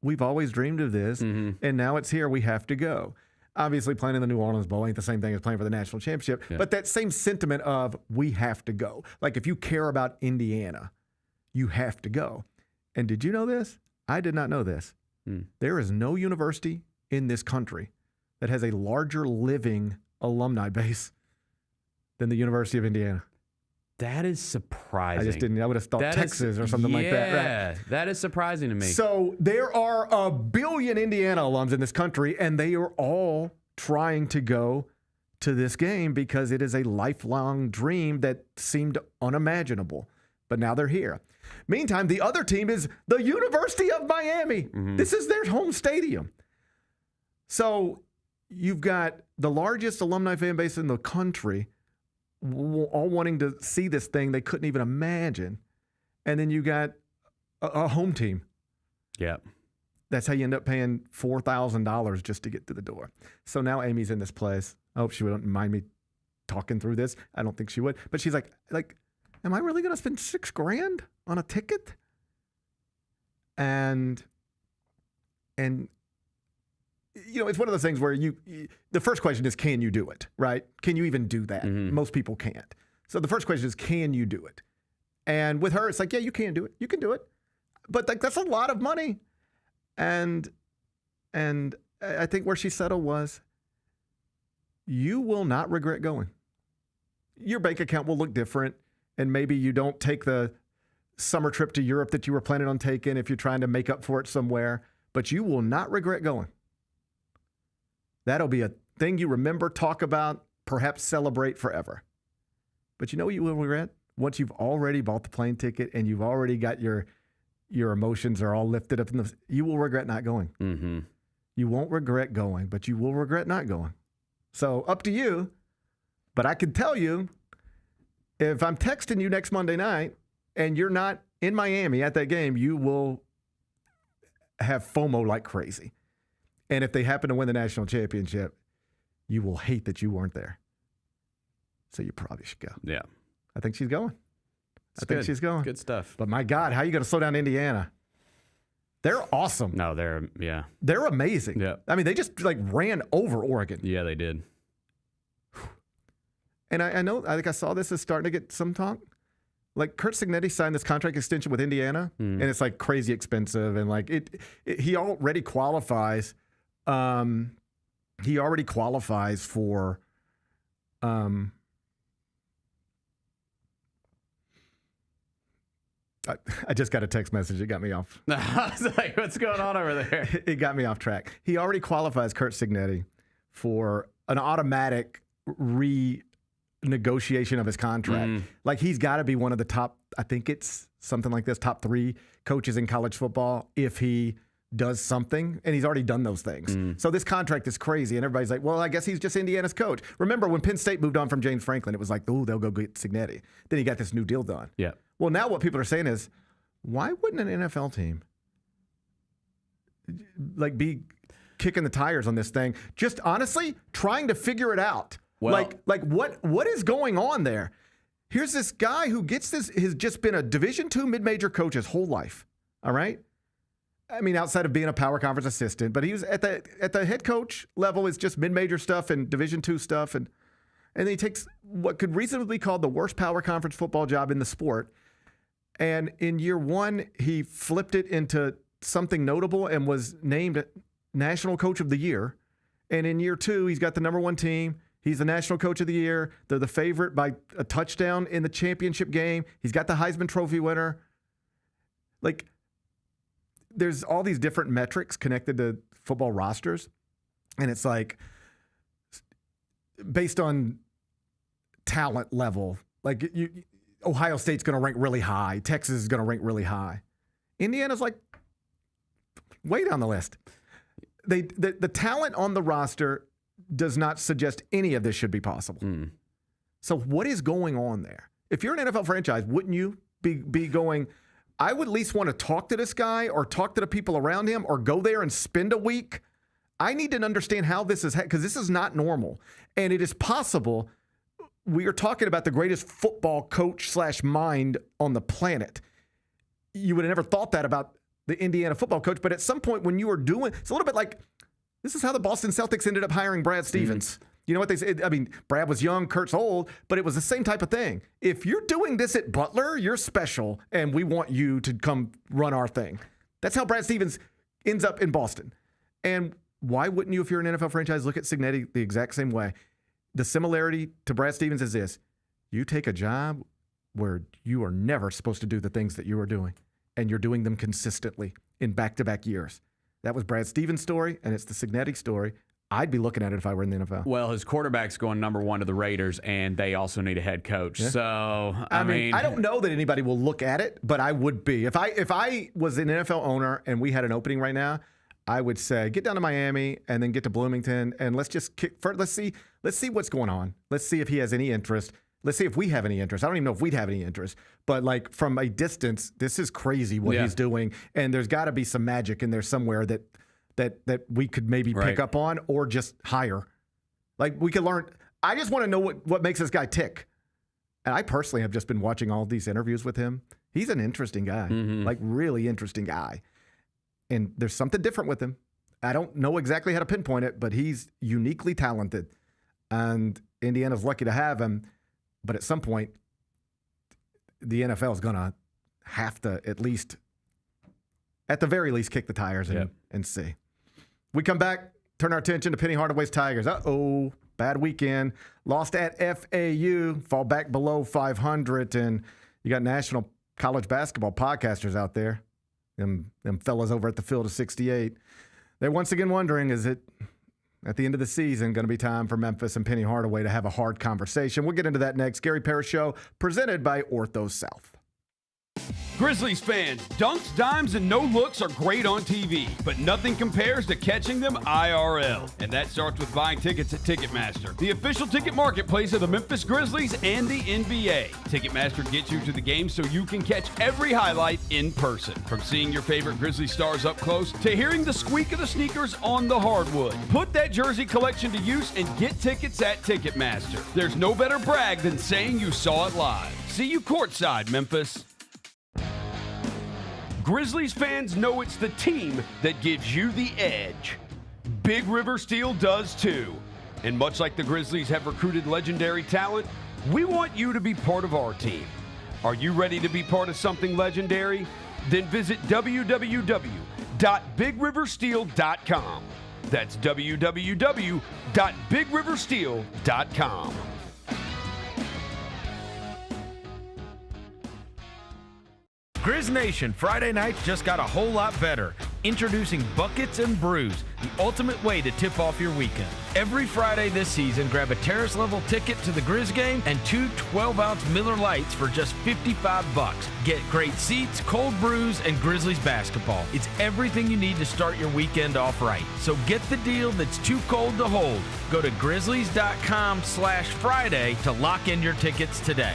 we've always dreamed of this, and now it's here. We have to go. Obviously, playing in the New Orleans Bowl ain't the same thing as playing for the national championship, but that same sentiment of we have to go. Like if you care about Indiana, you have to go. And did you know this? I did not know this. There is no university in this country that has a larger living alumni base than the University of Indiana. That is surprising. I just didn't. I would have thought Texas or something like that. Yeah, that is surprising to me. So there are 1 billion Indiana alums in this country, and they are all trying to go to this game because it is a lifelong dream that seemed unimaginable. But now they're here. Meantime, the other team is the University of Miami. This is their home stadium. So you've got the largest alumni fan base in the country, all wanting to see this thing they couldn't even imagine. And then you got a home team. Yeah. That's how you end up paying $4,000 just to get to the door. So now Amy's in this place. I hope she wouldn't mind me talking through this. I don't think she would. But she's like, am I really going to spend $6,000 on a ticket? And it's one of those things where the first question is, can you do it, right? Can you even do that? Most people can't. So the first question is, can you do it? And with her, it's like, yeah, you can do it. You can do it. But that's a lot of money. And I think where she settled was, you will not regret going. Your bank account will look different, and maybe you don't take the summer trip to Europe that you were planning on taking if you're trying to make up for it somewhere, but you will not regret going. That'll be a thing you remember, talk about, perhaps celebrate forever. But you know what you will regret? Once you've already bought the plane ticket and you've already got your emotions are all lifted up, you will regret not going. You won't regret going, but you will regret not going. So up to you. But I can tell you, if I'm texting you next Monday night and you're not in Miami at that game, you will have FOMO like crazy. And if they happen to win the national championship, you will hate that you weren't there. So you probably should go. Yeah. I think she's going. I think she's going. Good stuff. But my God, how are you going to slow down Indiana? They're awesome. No, they're amazing. Yeah. I mean, they just ran over Oregon. Yeah, they did. And I think I saw this is starting to get some talk. Like Curt Cignetti signed this contract extension with Indiana, and it's like crazy expensive, and like he already qualifies. He already qualifies for. I just got a text message. It got me off. I was like, what's going on over there? It got me off track. He already qualifies Curt Cignetti for an automatic renegotiation of his contract. Like he's got to be one of the top, I think it's something like this, top 3 coaches in college football if he does something, and he's already done those things. So this contract is crazy, and everybody's like, well, I guess he's just Indiana's coach. Remember when Penn State moved on from James Franklin, it was like, oh, they'll go get Cignetti. Then he got this new deal done. Yeah. Well, now what people are saying is, why wouldn't an NFL team be kicking the tires on this thing? Just honestly trying to figure it out. Well, what is going on there? Here's this guy who has just been a Division II mid-major coach his whole life. All right. I mean, outside of being a power conference assistant, but he was at the head coach level. It's just mid-major stuff and Division II stuff, and then he takes what could reasonably be called the worst power conference football job in the sport. And in year 1, he flipped it into something notable and was named National Coach of the Year. And in year 2, he's got the number 1 team. He's the National Coach of the Year. They're the favorite by a touchdown in the championship game. He's got the Heisman Trophy winner. like, there's all these different metrics connected to football rosters, and it's like based on talent level. Like, Ohio State's going to rank really high. Texas is going to rank really high. Indiana's like way down the list. The talent on the roster does not suggest any of this should be possible. So what is going on there? If you're an NFL franchise, wouldn't you be going, I would at least want to talk to this guy or talk to the people around him or go there and spend a week? I need to understand how this is, because this is not normal. And it is possible. We are talking about the greatest football coach / mind on the planet. You would have never thought that about the Indiana football coach, but at some point when you are doing, it's a little bit like, this is how the Boston Celtics ended up hiring Brad Stevens. You know what they say? I mean, Brad was young, Kurt's old, but it was the same type of thing. If you're doing this at Butler, you're special, and we want you to come run our thing. That's how Brad Stevens ends up in Boston. And why wouldn't you, if you're an NFL franchise, look at Cignetti the exact same way? The similarity to Brad Stevens is this. You take a job where you are never supposed to do the things that you are doing, and you're doing them consistently in back-to-back years. That was Brad Stevens' story, and it's the Cignetti story. I'd be looking at it if I were in the NFL. Well, his quarterback's going number 1 to the Raiders, and they also need a head coach. Yeah. So, I mean, I don't know that anybody will look at it, but I would be. If I was an NFL owner and we had an opening right now, I would say get down to Miami and then get to Bloomington, and let's just let's see what's going on. Let's see if he has any interest. Let's see if we have any interest. I don't even know if we'd have any interest. But, like, from a distance, this is crazy what he's doing. And there's got to be some magic in there somewhere that we could maybe pick up on or just hire. Like, we could learn. I just want to know what makes this guy tick. And I personally have just been watching all these interviews with him. He's an interesting guy, like really interesting guy. And there's something different with him. I don't know exactly how to pinpoint it, but he's uniquely talented. And Indiana's lucky to have him. But at some point, the NFL is going to have to at the very least, kick the tires and see. We come back, turn our attention to Penny Hardaway's Tigers. Bad weekend. Lost at FAU, fall back below 500. And you got national college basketball podcasters out there, them fellas over at the Field of 68. They're once again wondering, is it at the end of the season going to be time for Memphis and Penny Hardaway to have a hard conversation? We'll get into that next. Gary Parrish Show, presented by Ortho South. Grizzlies fans, dunks, dimes, and no-looks are great on TV, but nothing compares to catching them IRL. And that starts with buying tickets at Ticketmaster, the official ticket marketplace of the Memphis Grizzlies and the NBA. Ticketmaster gets you to the game so you can catch every highlight in person. From seeing your favorite Grizzly stars up close to hearing the squeak of the sneakers on the hardwood. Put that jersey collection to use and get tickets at Ticketmaster. There's no better brag than saying you saw it live. See you courtside, Memphis. Grizzlies fans know it's the team that gives you the edge. Big River Steel does too. And much like the Grizzlies have recruited legendary talent, we want you to be part of our team. Are you ready to be part of something legendary? Then visit www.bigriversteel.com. That's www.bigriversteel.com. Grizz Nation, Friday nights just got a whole lot better. Introducing Buckets and Brews, the ultimate way to tip off your weekend. Every Friday this season, grab a terrace-level ticket to the Grizz game and 2 12-ounce Miller Lights for just $55. Get great seats, cold brews, and Grizzlies basketball. It's everything you need to start your weekend off right. So get the deal that's too cold to hold. Go to grizzlies.com/Friday to lock in your tickets today.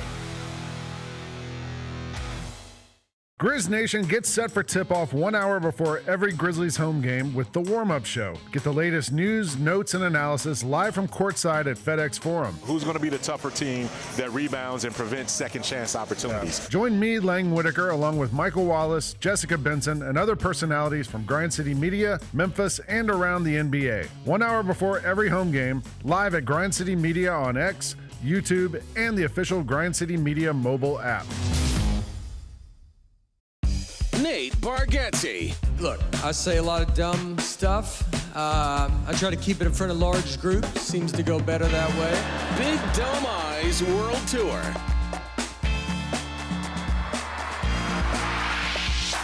Grizz Nation gets set for tip-off 1 hour before every Grizzlies home game with the warm-up show. Get the latest news, notes, and analysis live from courtside at FedEx Forum. Who's going to be the tougher team that rebounds and prevents second-chance opportunities? Join me, Lang Whitaker, along with Michael Wallace, Jessica Benson, and other personalities from Grind City Media, Memphis, and around the NBA. 1 hour before every home game, live at Grind City Media on X, YouTube, and the official Grind City Media mobile app. Nate Bargatze. Look, I say a lot of dumb stuff. I try to keep it in front of large groups. Seems to go better that way. Big Dome Eyes World Tour.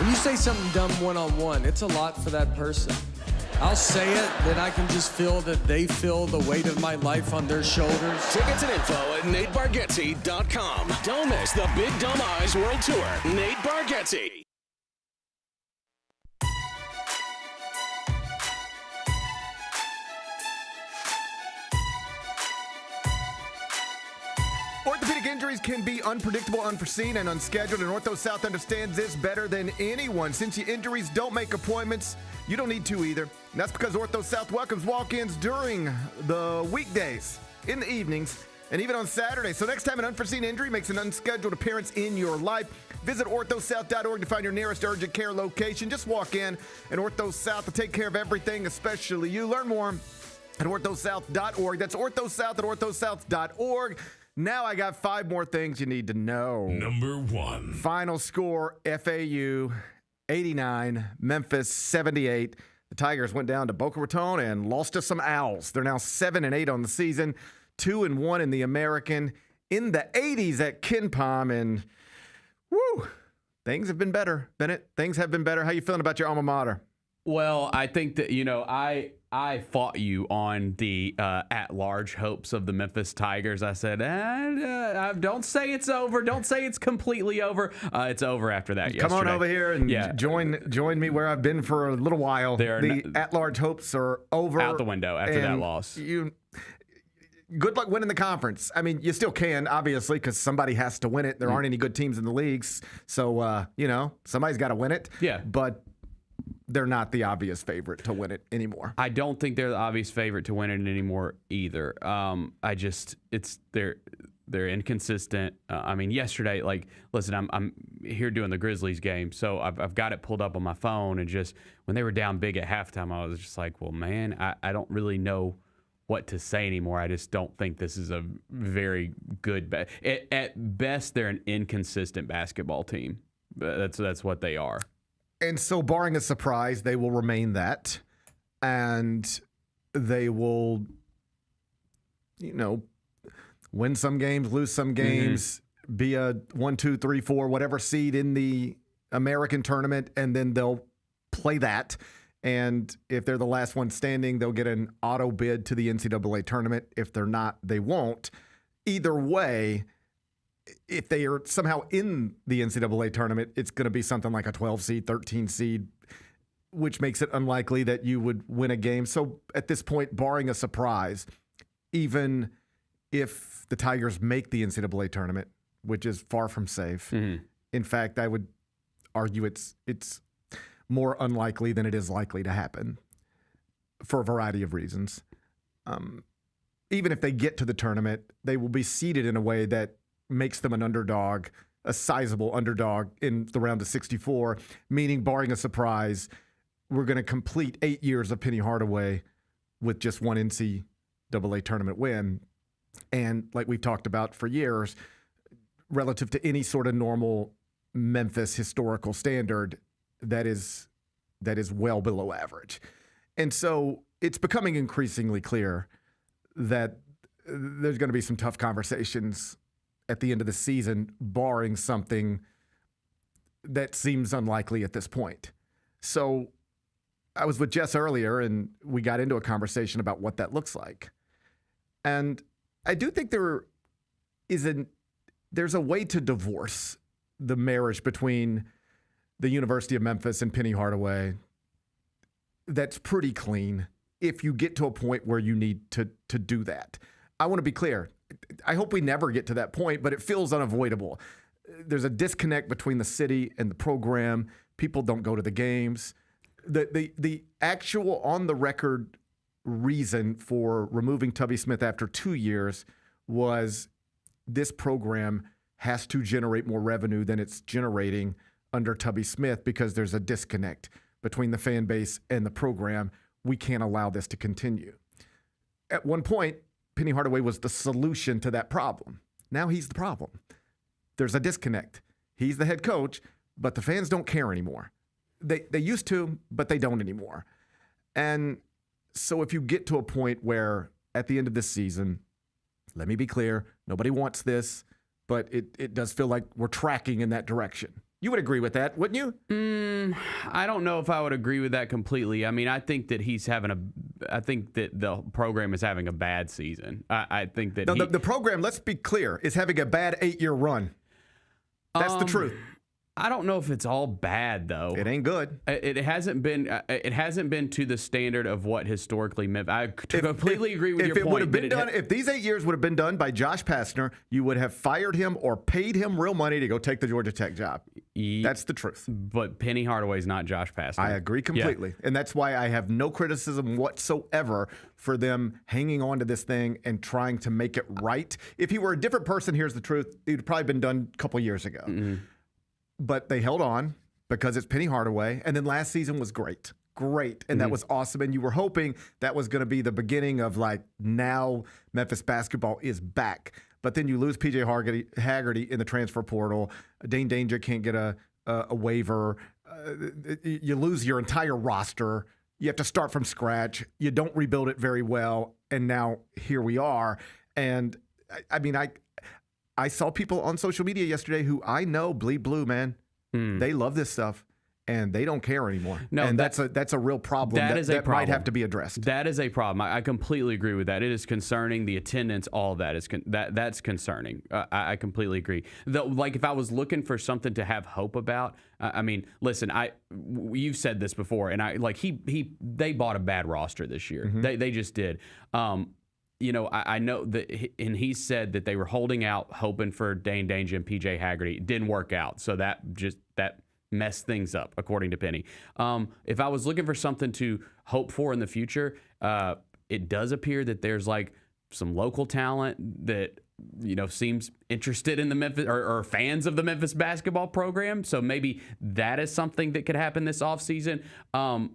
When you say something dumb one-on-one, it's a lot for that person. I'll say it, then I can just feel that they feel the weight of my life on their shoulders. Tickets and info at NateBargatze.com. Don't miss the Big Dumb Eyes World Tour. Nate Bargatze. Orthopedic injuries can be unpredictable, unforeseen, and unscheduled, and Ortho South understands this better than anyone. Since your injuries don't make appointments, you don't need to either. And that's because Ortho South welcomes walk-ins during the weekdays, in the evenings, and even on Saturdays. So next time an unforeseen injury makes an unscheduled appearance in your life, visit orthosouth.org to find your nearest urgent care location. Just walk in, and Ortho South will take care of everything, especially you. Learn more at orthosouth.org. That's orthosouth at orthosouth.org. Now I got 5 more things you need to know. Number 1. Final score, FAU 89, Memphis 78. The Tigers went down to Boca Raton and lost to some Owls. They're now 7-8 on the season, 2-1 in the American, in the 80s at KenPom, and woo, things have been better, Bennett. Things have been better. How you feeling about your alma mater? Well, I think that, I fought you on the at-large hopes of the Memphis Tigers. I said, don't say it's over. Don't say it's completely over. It's over after that yesterday. Come on over here and join me where I've been for a little while. The at-large hopes are over. Out the window after that loss. Good luck winning the conference. I mean, you still can, obviously, because somebody has to win it. There aren't any good teams in the leagues. So, somebody's got to win it. Yeah. But they're not the obvious favorite to win it anymore. I don't think they're the obvious favorite to win it anymore either. They're inconsistent. Yesterday, listen, I'm here doing the Grizzlies game, so I've got it pulled up on my phone, and just when they were down big at halftime, I was just like, well, man, I don't really know what to say anymore. I just don't think this is a very good at best, they're an inconsistent basketball team. That's what they are. And so, barring a surprise, they will remain that. And they will, win some games, lose some games, be a 1, 2, 3, 4, whatever seed in the American tournament, and then they'll play that. And if they're the last one standing, they'll get an auto bid to the NCAA tournament. If they're not, they won't. Either way, if they are somehow in the NCAA tournament, it's going to be something like a 12 seed, 13 seed, which makes it unlikely that you would win a game. So at this point, barring a surprise, even if the Tigers make the NCAA tournament, which is far from safe, in fact, I would argue it's more unlikely than it is likely to happen for a variety of reasons. Even if they get to the tournament, they will be seeded in a way that makes them an underdog, a sizable underdog in the round of 64, meaning barring a surprise, we're going to complete 8 years of Penny Hardaway with just one NCAA tournament win. And like we've talked about for years, relative to any sort of normal Memphis historical standard, that is well below average. And so it's becoming increasingly clear that there's going to be some tough conversations at the end of the season, barring something that seems unlikely at this point. So I was with Jess earlier, and we got into a conversation about what that looks like. And I do think there's a way to divorce the marriage between the University of Memphis and Penny Hardaway that's pretty clean if you get to a point where you need to do that. I want to be clear. I hope we never get to that point, but it feels unavoidable. There's a disconnect between the city and the program. People don't go to the games. The actual on-the-record reason for removing Tubby Smith after 2 years was this program has to generate more revenue than it's generating under Tubby Smith because there's a disconnect between the fan base and the program. We can't allow this to continue. At one point, Penny Hardaway was the solution to that problem. Now he's the problem. There's a disconnect. He's the head coach, but the fans don't care anymore. They used to, but they don't anymore. And so if you get to a point where at the end of this season, let me be clear, nobody wants this, but it does feel like we're tracking in that direction. You would agree with that, wouldn't you? I don't know if I would agree with that completely. I mean, I think that I think that the program is having a bad season. I think that the program, let's be clear, is having a bad 8-year run. That's the truth. I don't know if it's all bad though. It ain't good. It hasn't been. It hasn't been to the standard of what historically meant. I completely agree with your point. If it would have been done, if these 8 years would have been done by Josh Pastner, you would have fired him or paid him real money to go take the Georgia Tech job. That's the truth. But Penny Hardaway's not Josh Pastner. I agree completely, and that's why I have no criticism whatsoever for them hanging on to this thing and trying to make it right. If he were a different person, here's the truth: it would probably been done a couple years ago. Mm-hmm. But they held on because it's Penny Hardaway. And then last season was great. And that was awesome. And you were hoping that was going to be the beginning of now Memphis basketball is back. But then you lose P.J. Haggerty in the transfer portal. Dane Danger can't get a waiver. You lose your entire roster. You have to start from scratch. You don't rebuild it very well. And now here we are. And I mean, I saw people on social media yesterday who I know bleed blue, man. They love this stuff, and they don't care anymore. No, and that's a real problem. That might have to be addressed. That is a problem. I completely agree with that. It is concerning. The attendance, all of that is that's concerning. I completely agree. If I was looking for something to have hope about, I mean, listen, you've said this before, and they bought a bad roster this year. Mm-hmm. They just did. I know that, and he said that they were holding out, hoping for Dane Danger and PJ Haggerty. It didn't work out, so that messed things up, according to Penny. If I was looking for something to hope for in the future, it does appear that there's some local talent that seems interested in the Memphis or fans of the Memphis basketball program. So maybe that is something that could happen this offseason. And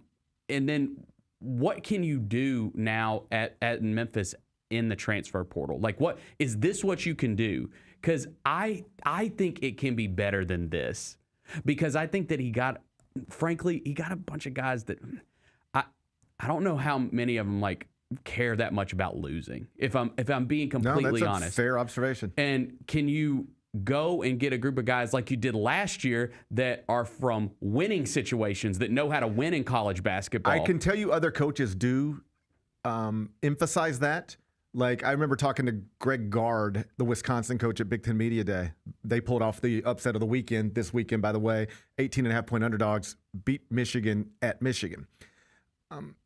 then what can you do now at Memphis in the transfer portal? What is this what you can do? Because I think it can be better than this, because I think that he got a bunch of guys that I don't know how many of them care that much about losing. If I'm being completely honest. That's a fair observation. And can you go and get a group of guys like you did last year that are from winning situations, that know how to win in college basketball? I can tell you other coaches do emphasize that. I remember talking to Greg Gard, the Wisconsin coach at Big Ten Media Day. They pulled off the upset of the weekend, this weekend, by the way. 18.5-point underdogs beat Michigan at Michigan.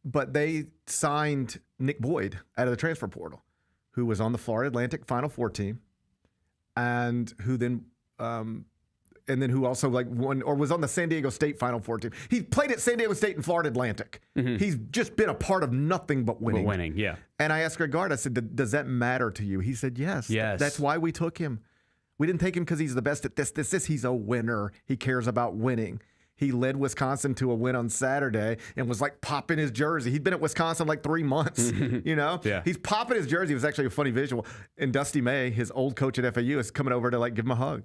But they signed Nick Boyd out of the transfer portal, who was on the Florida Atlantic Final Four team, and who then who also won or was on the San Diego State Final Four team. He played at San Diego State and Florida Atlantic. Mm-hmm. He's just been a part of nothing but winning. Yeah. And I asked Greg Gard, I said, does that matter to you? He said, yes. That's why we took him. We didn't take him because he's the best at this. He's a winner. He cares about winning. He led Wisconsin to a win on Saturday and was popping his jersey. He'd been at Wisconsin 3 months, Yeah. He's popping his jersey. It was actually a funny visual. And Dusty May, his old coach at FAU, is coming over to give him a hug.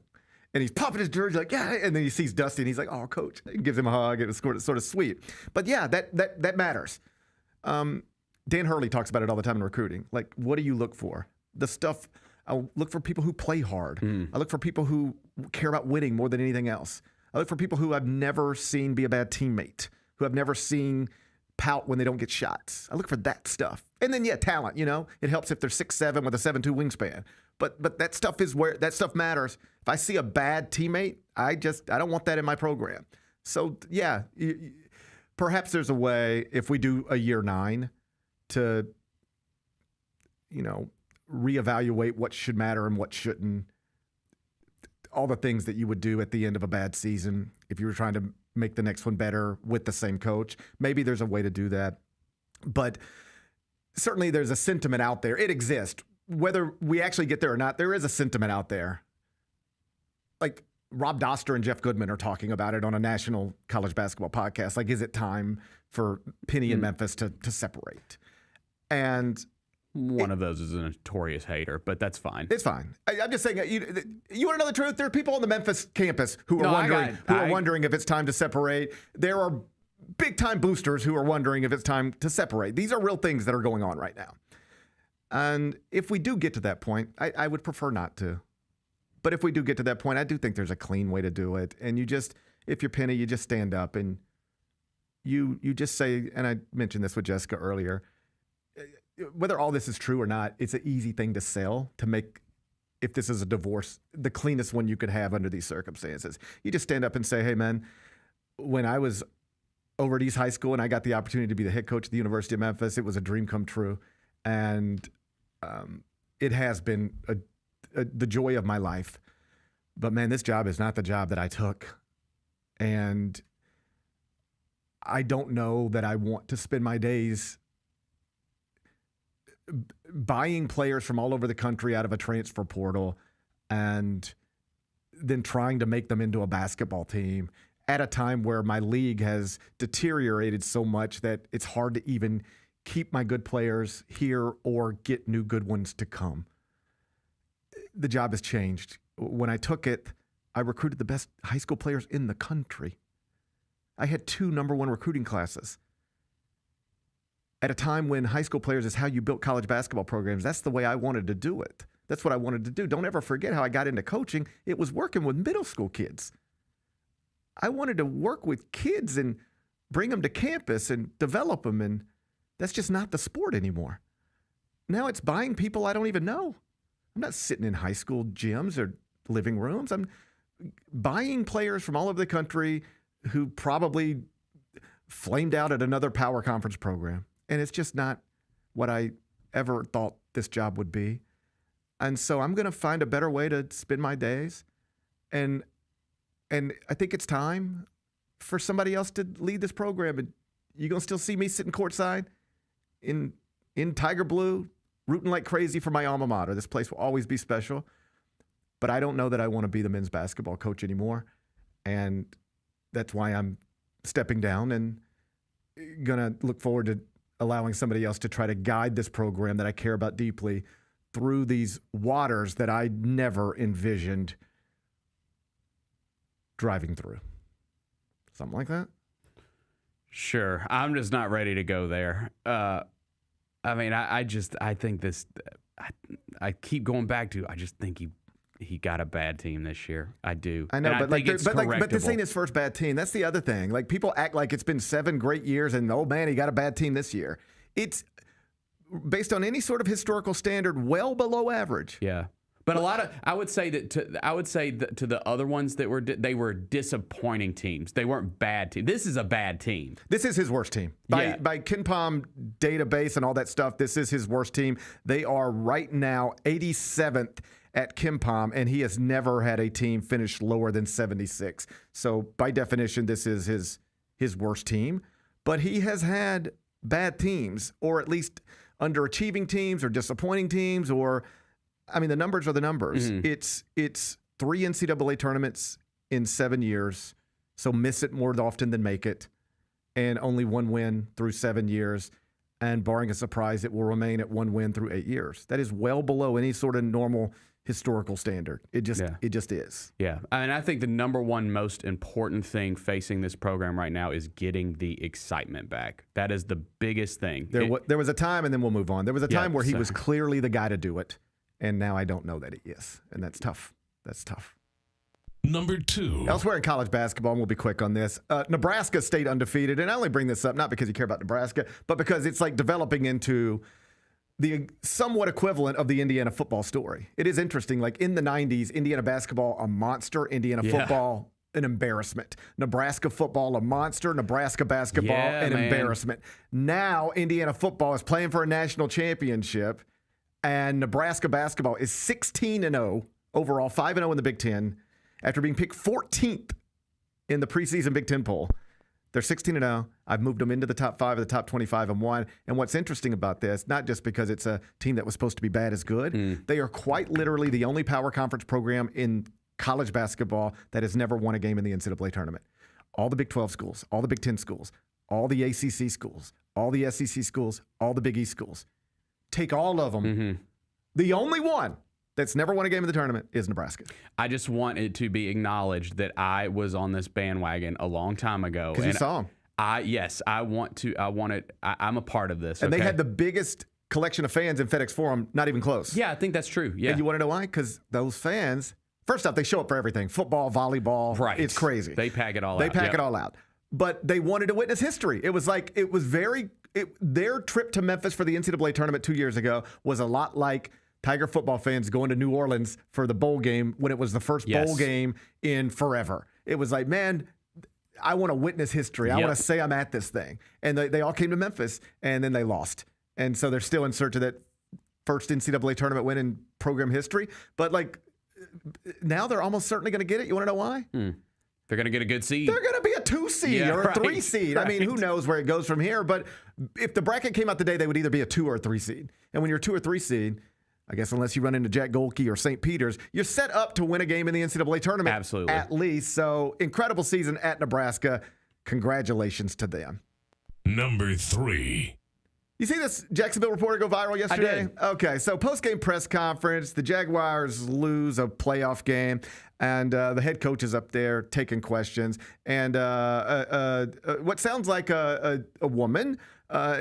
And he's popping his jersey yeah. And then he sees Dusty and he's oh, coach. He gives him a hug. It was sort of sweet. But yeah, that matters. Dan Hurley talks about it all the time in recruiting. What do you look for? The stuff, I look for people who play hard. I look for people who care about winning more than anything else. I look for people who I've never seen be a bad teammate, who I've never seen pout when they don't get shots. I look for that stuff. And then, talent, It helps if they're 6'7" with a 7'2" wingspan. But that stuff is where that stuff matters. If I see a bad teammate, I don't want that in my program. So, yeah, perhaps there's a way, if we do a year 9, to, reevaluate what should matter and what shouldn't. All the things that you would do at the end of a bad season if you were trying to make the next one better with the same coach. Maybe there's a way to do that. But certainly there's a sentiment out there. It exists. Whether we actually get there or not, there is a sentiment out there. Rob Doster and Jeff Goodman are talking about it on a national college basketball podcast. Is it time for Penny and Memphis to separate? And one of those is a notorious hater, but that's fine. It's fine. I'm just saying, you want to know the truth? There are people on the Memphis campus who are wondering if it's time to separate. There are big-time boosters who are wondering if it's time to separate. These are real things that are going on right now. And if we do get to that point, I would prefer not to. But if we do get to that point, I do think there's a clean way to do it. And you just, if you're Penny, you just stand up and you just say, and I mentioned this with Jessica earlier, whether all this is true or not, it's an easy thing to sell to make, if this is a divorce, the cleanest one you could have under these circumstances. You just stand up and say, hey, man, when I was over at East High School and I got the opportunity to be the head coach at the University of Memphis, it was a dream come true. And it has been the joy of my life. But, man, this job is not the job that I took. And I don't know that I want to spend my days buying players from all over the country out of a transfer portal and then trying to make them into a basketball team at a time where my league has deteriorated so much that it's hard to even keep my good players here or get new good ones to come. The job has changed. When I took it, I recruited the best high school players in the country. I had 2 number 1 recruiting classes. At a time when high school players is how you built college basketball programs, that's the way I wanted to do it. That's what I wanted to do. Don't ever forget how I got into coaching. It was working with middle school kids. I wanted to work with kids and bring them to campus and develop them, and that's just not the sport anymore. Now it's buying people I don't even know. I'm not sitting in high school gyms or living rooms. I'm buying players from all over the country who probably flamed out at another power conference program. And it's just not what I ever thought this job would be. And so I'm going to find a better way to spend my days. And I think it's time for somebody else to lead this program. And you're going to still see me sitting courtside in Tiger Blue, rooting like crazy for my alma mater. This place will always be special. But I don't know that I want to be the men's basketball coach anymore. And that's why I'm stepping down and going to look forward to allowing somebody else to try to guide this program that I care about deeply through these waters that I never envisioned driving through. Something like that? Sure. I'm just not ready to go there. I mean, I think this, I keep going back to, I just think he got a bad team this year. I do. I know, and but this ain't his first bad team. That's the other thing. Like, people act like it's been 7 great years and, oh man, he got a bad team this year. It's based on any sort of historical standard, well below average. Yeah. But a lot of, I would say that to the other ones that they were disappointing teams. They weren't bad teams. This is a bad team. This is his worst team. By KenPom database and all that stuff, this is his worst team. They are right now 87th at KenPom, and he has never had a team finish lower than 76. So by definition, this is his worst team. But he has had bad teams, or at least underachieving teams, or disappointing teams, or, I mean, the numbers are the numbers. Mm-hmm. It's 3 NCAA tournaments in 7 years, so miss it more often than make it, and only 1 win through 7 years. And barring a surprise, it will remain at 1 win through 8 years. That is well below any sort of normal historical standard. It just is. Yeah. I mean, I think the number one most important thing facing this program right now is getting the excitement back. That is the biggest thing. There was a time, and then we'll move on. There was a time where he was clearly the guy to do it, and now I don't know that he is. And that's tough. That's tough. Number 2. Elsewhere in college basketball, and we'll be quick on this, Nebraska stayed undefeated. And I only bring this up not because you care about Nebraska, but because it's like developing into the somewhat equivalent of the Indiana football story. It is interesting. Like, in the 90s, Indiana basketball, a monster. Indiana football, an embarrassment. Nebraska football, a monster. Nebraska basketball, an embarrassment. Now, Indiana football is playing for a national championship, and Nebraska basketball is 16-0 overall, 5-0 in the Big Ten, after being picked 14th in the preseason Big Ten poll. They're 16-0. I've moved them into the top 5 of the top 25 and won. And what's interesting about this, not just because it's a team that was supposed to be bad is good, they are quite literally the only power conference program in college basketball that has never won a game in the NCAA tournament. All the Big 12 schools, all the Big 10 schools, all the ACC schools, all the SEC schools, all the Big East schools. Take all of them. Mm-hmm. The only one that's never won a game in the tournament is Nebraska. I just want it to be acknowledged that I was on this bandwagon a long time ago. Because you saw them. I'm a part of this. And they had the biggest collection of fans in FedEx Forum, not even close. Yeah, I think that's true. Yeah. And you want to know why? Because those fans, first off, they show up for everything. Football, volleyball. Right. It's crazy. They pack it all out. They pack it all out. But they wanted to witness history. It was like, their trip to Memphis for the NCAA tournament 2 years ago was a lot like Tiger football fans going to New Orleans for the bowl game when it was the first bowl game in forever. It was like, man, I want to witness history. I want to say I'm at this thing. And they all came to Memphis, and then they lost. And so they're still in search of that first NCAA tournament win in program history. But, like, now they're almost certainly going to get it. You want to know why? They're going to get a good seed. They're going to be a 2 seed or a 3 seed. I mean, who knows where it goes from here? But if the bracket came out today, they would either be a 2 or a 3 seed. And when you're a 2 or 3 seed, I guess unless you run into Jack Golke or St. Peter's, you're set up to win a game in the NCAA tournament. Absolutely. At least. So incredible season at Nebraska. Congratulations to them. Number 3. You see this Jacksonville reporter go viral yesterday? I did. Okay, so post-game press conference, the Jaguars lose a playoff game, and the head coach is up there taking questions, and what sounds like a woman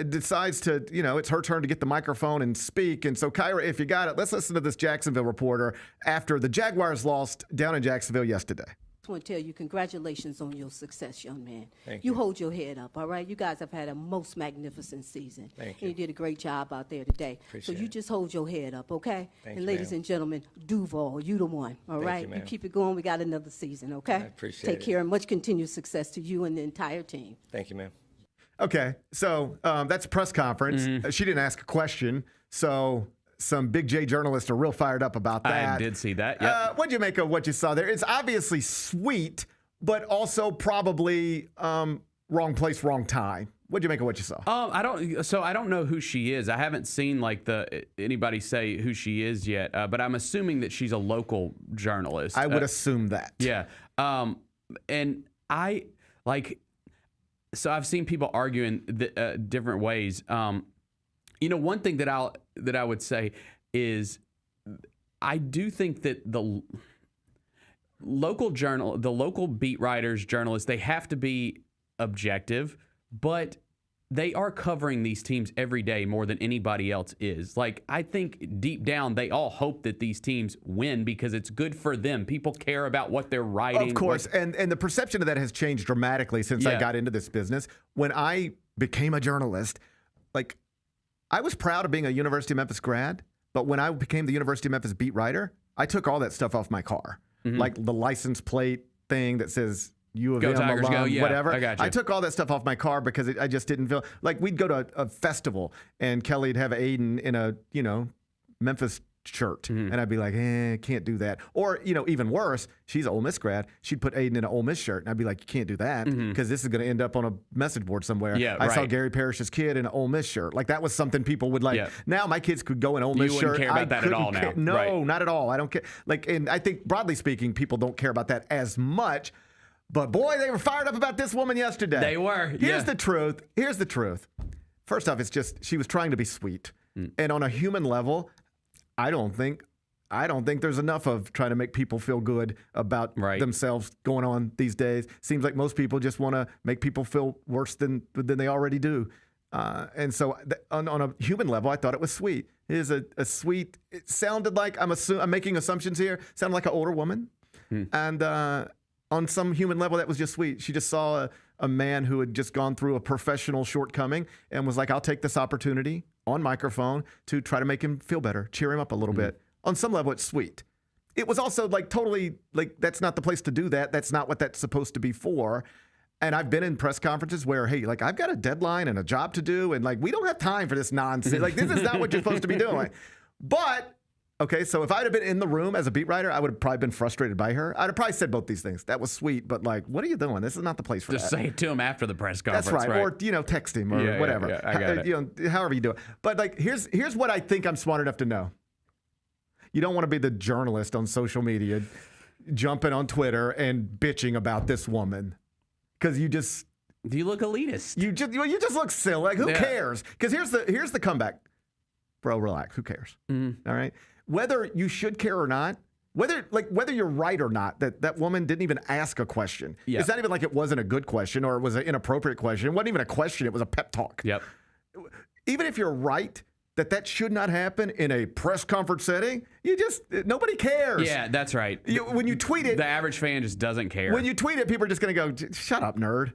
decides to, it's her turn to get the microphone and speak. And so, Kyra, if you got it, let's listen to this Jacksonville reporter after the Jaguars lost down in Jacksonville yesterday. I want to tell you, congratulations on your success, young man. Thank you. You hold your head up, all right? You guys have had a most magnificent season. Thank you. And you did a great job out there today. Appreciate so you just hold your head up, okay? Thank and you, ladies ma'am. and gentlemen, Duval, you the one, all Thank right? you, ma'am. keep it going. We got another season, okay? I appreciate Take it. care and much continued success to you and the entire team. Thank you, ma'am. Okay, so that's a press conference. She didn't ask a question, so some Big J journalists are real fired up about that. I did see that, yep. What'd you make of what you saw there? It's obviously sweet, but also probably wrong place, wrong time. What'd you make of what you saw? I don't know who she is. I haven't seen anybody say who she is yet, but I'm assuming that she's a local journalist. I would assume that. Yeah. And so I've seen people arguing different ways. One thing that I would say is I do think that the local beat writers, journalists, they have to be objective, but they are covering these teams every day more than anybody else is. Like, I think deep down, they all hope that these teams win because it's good for them. People care about what they're writing. Of course, and the perception of that has changed dramatically since I got into this business. When I became a journalist, I was proud of being a University of Memphis grad, but when I became the University of Memphis beat writer, I took all that stuff off my car. Like the license plate thing that says U of M Tigers, alum, go. Yeah, whatever. I got you. I took all that stuff off my car because I just didn't feel like we'd go to a festival and Kelly'd have Aiden in a Memphis shirt, and I'd be like, can't do that. Or even worse, she's an Ole Miss grad. She'd put Aiden in an Ole Miss shirt, and I'd be like, you can't do that because this is going to end up on a message board somewhere. Yeah, I saw right. Gary Parrish's kid in an Ole Miss shirt. Like that was something people would like. Yeah. Now my kids could go in Ole Miss You shirt. wouldn't care about that at all now. No, Right. not at all. I don't care. And I think broadly speaking, people don't care about that as much. But boy, they were fired up about this woman yesterday. They were. Here's the truth. Here's the truth. First off, it's just she was trying to be sweet, and on a human level, I don't think there's enough of trying to make people feel good about themselves going on these days. Seems like most people just want to make people feel worse than they already do. And so on a human level, I thought it was sweet. It is a sweet, it sounded like, I'm making assumptions here, sounded like an older woman. And on some human level, that was just sweet. She just saw a man who had just gone through a professional shortcoming and was like, I'll take this opportunity on microphone to try to make him feel better, cheer him up a little bit. On some level, it's sweet. It was also totally that's not the place to do that. That's not what that's supposed to be for. And I've been in press conferences where, hey, I've got a deadline and a job to do, and we don't have time for this nonsense. This is not what you're supposed to be doing. But okay, so if I'd have been in the room as a beat writer, I would have probably been frustrated by her. I'd have probably said both these things. That was sweet, but what are you doing? This is not the place for Just that. say it to him after the press conference. That's right. Or text him or whatever. Yeah, I got it. However you do it. But here's what I think I'm smart enough to know. You don't want to be the journalist on social media jumping on Twitter and bitching about this woman because you just look elitist. You just look silly. Who cares? Because here's the comeback, bro. Relax. Who cares? All right. Whether you should care or not, whether you're right or not, that woman didn't even ask a question. Yeah. It's not even like it wasn't a good question or it was an inappropriate question. It wasn't even a question. It was a pep talk. Yep. Even if you're right, that should not happen in a press conference setting, nobody cares. Yeah, that's right. When you tweet it, the average fan just doesn't care. When you tweet it, people are just going to go, "Shut up, nerd."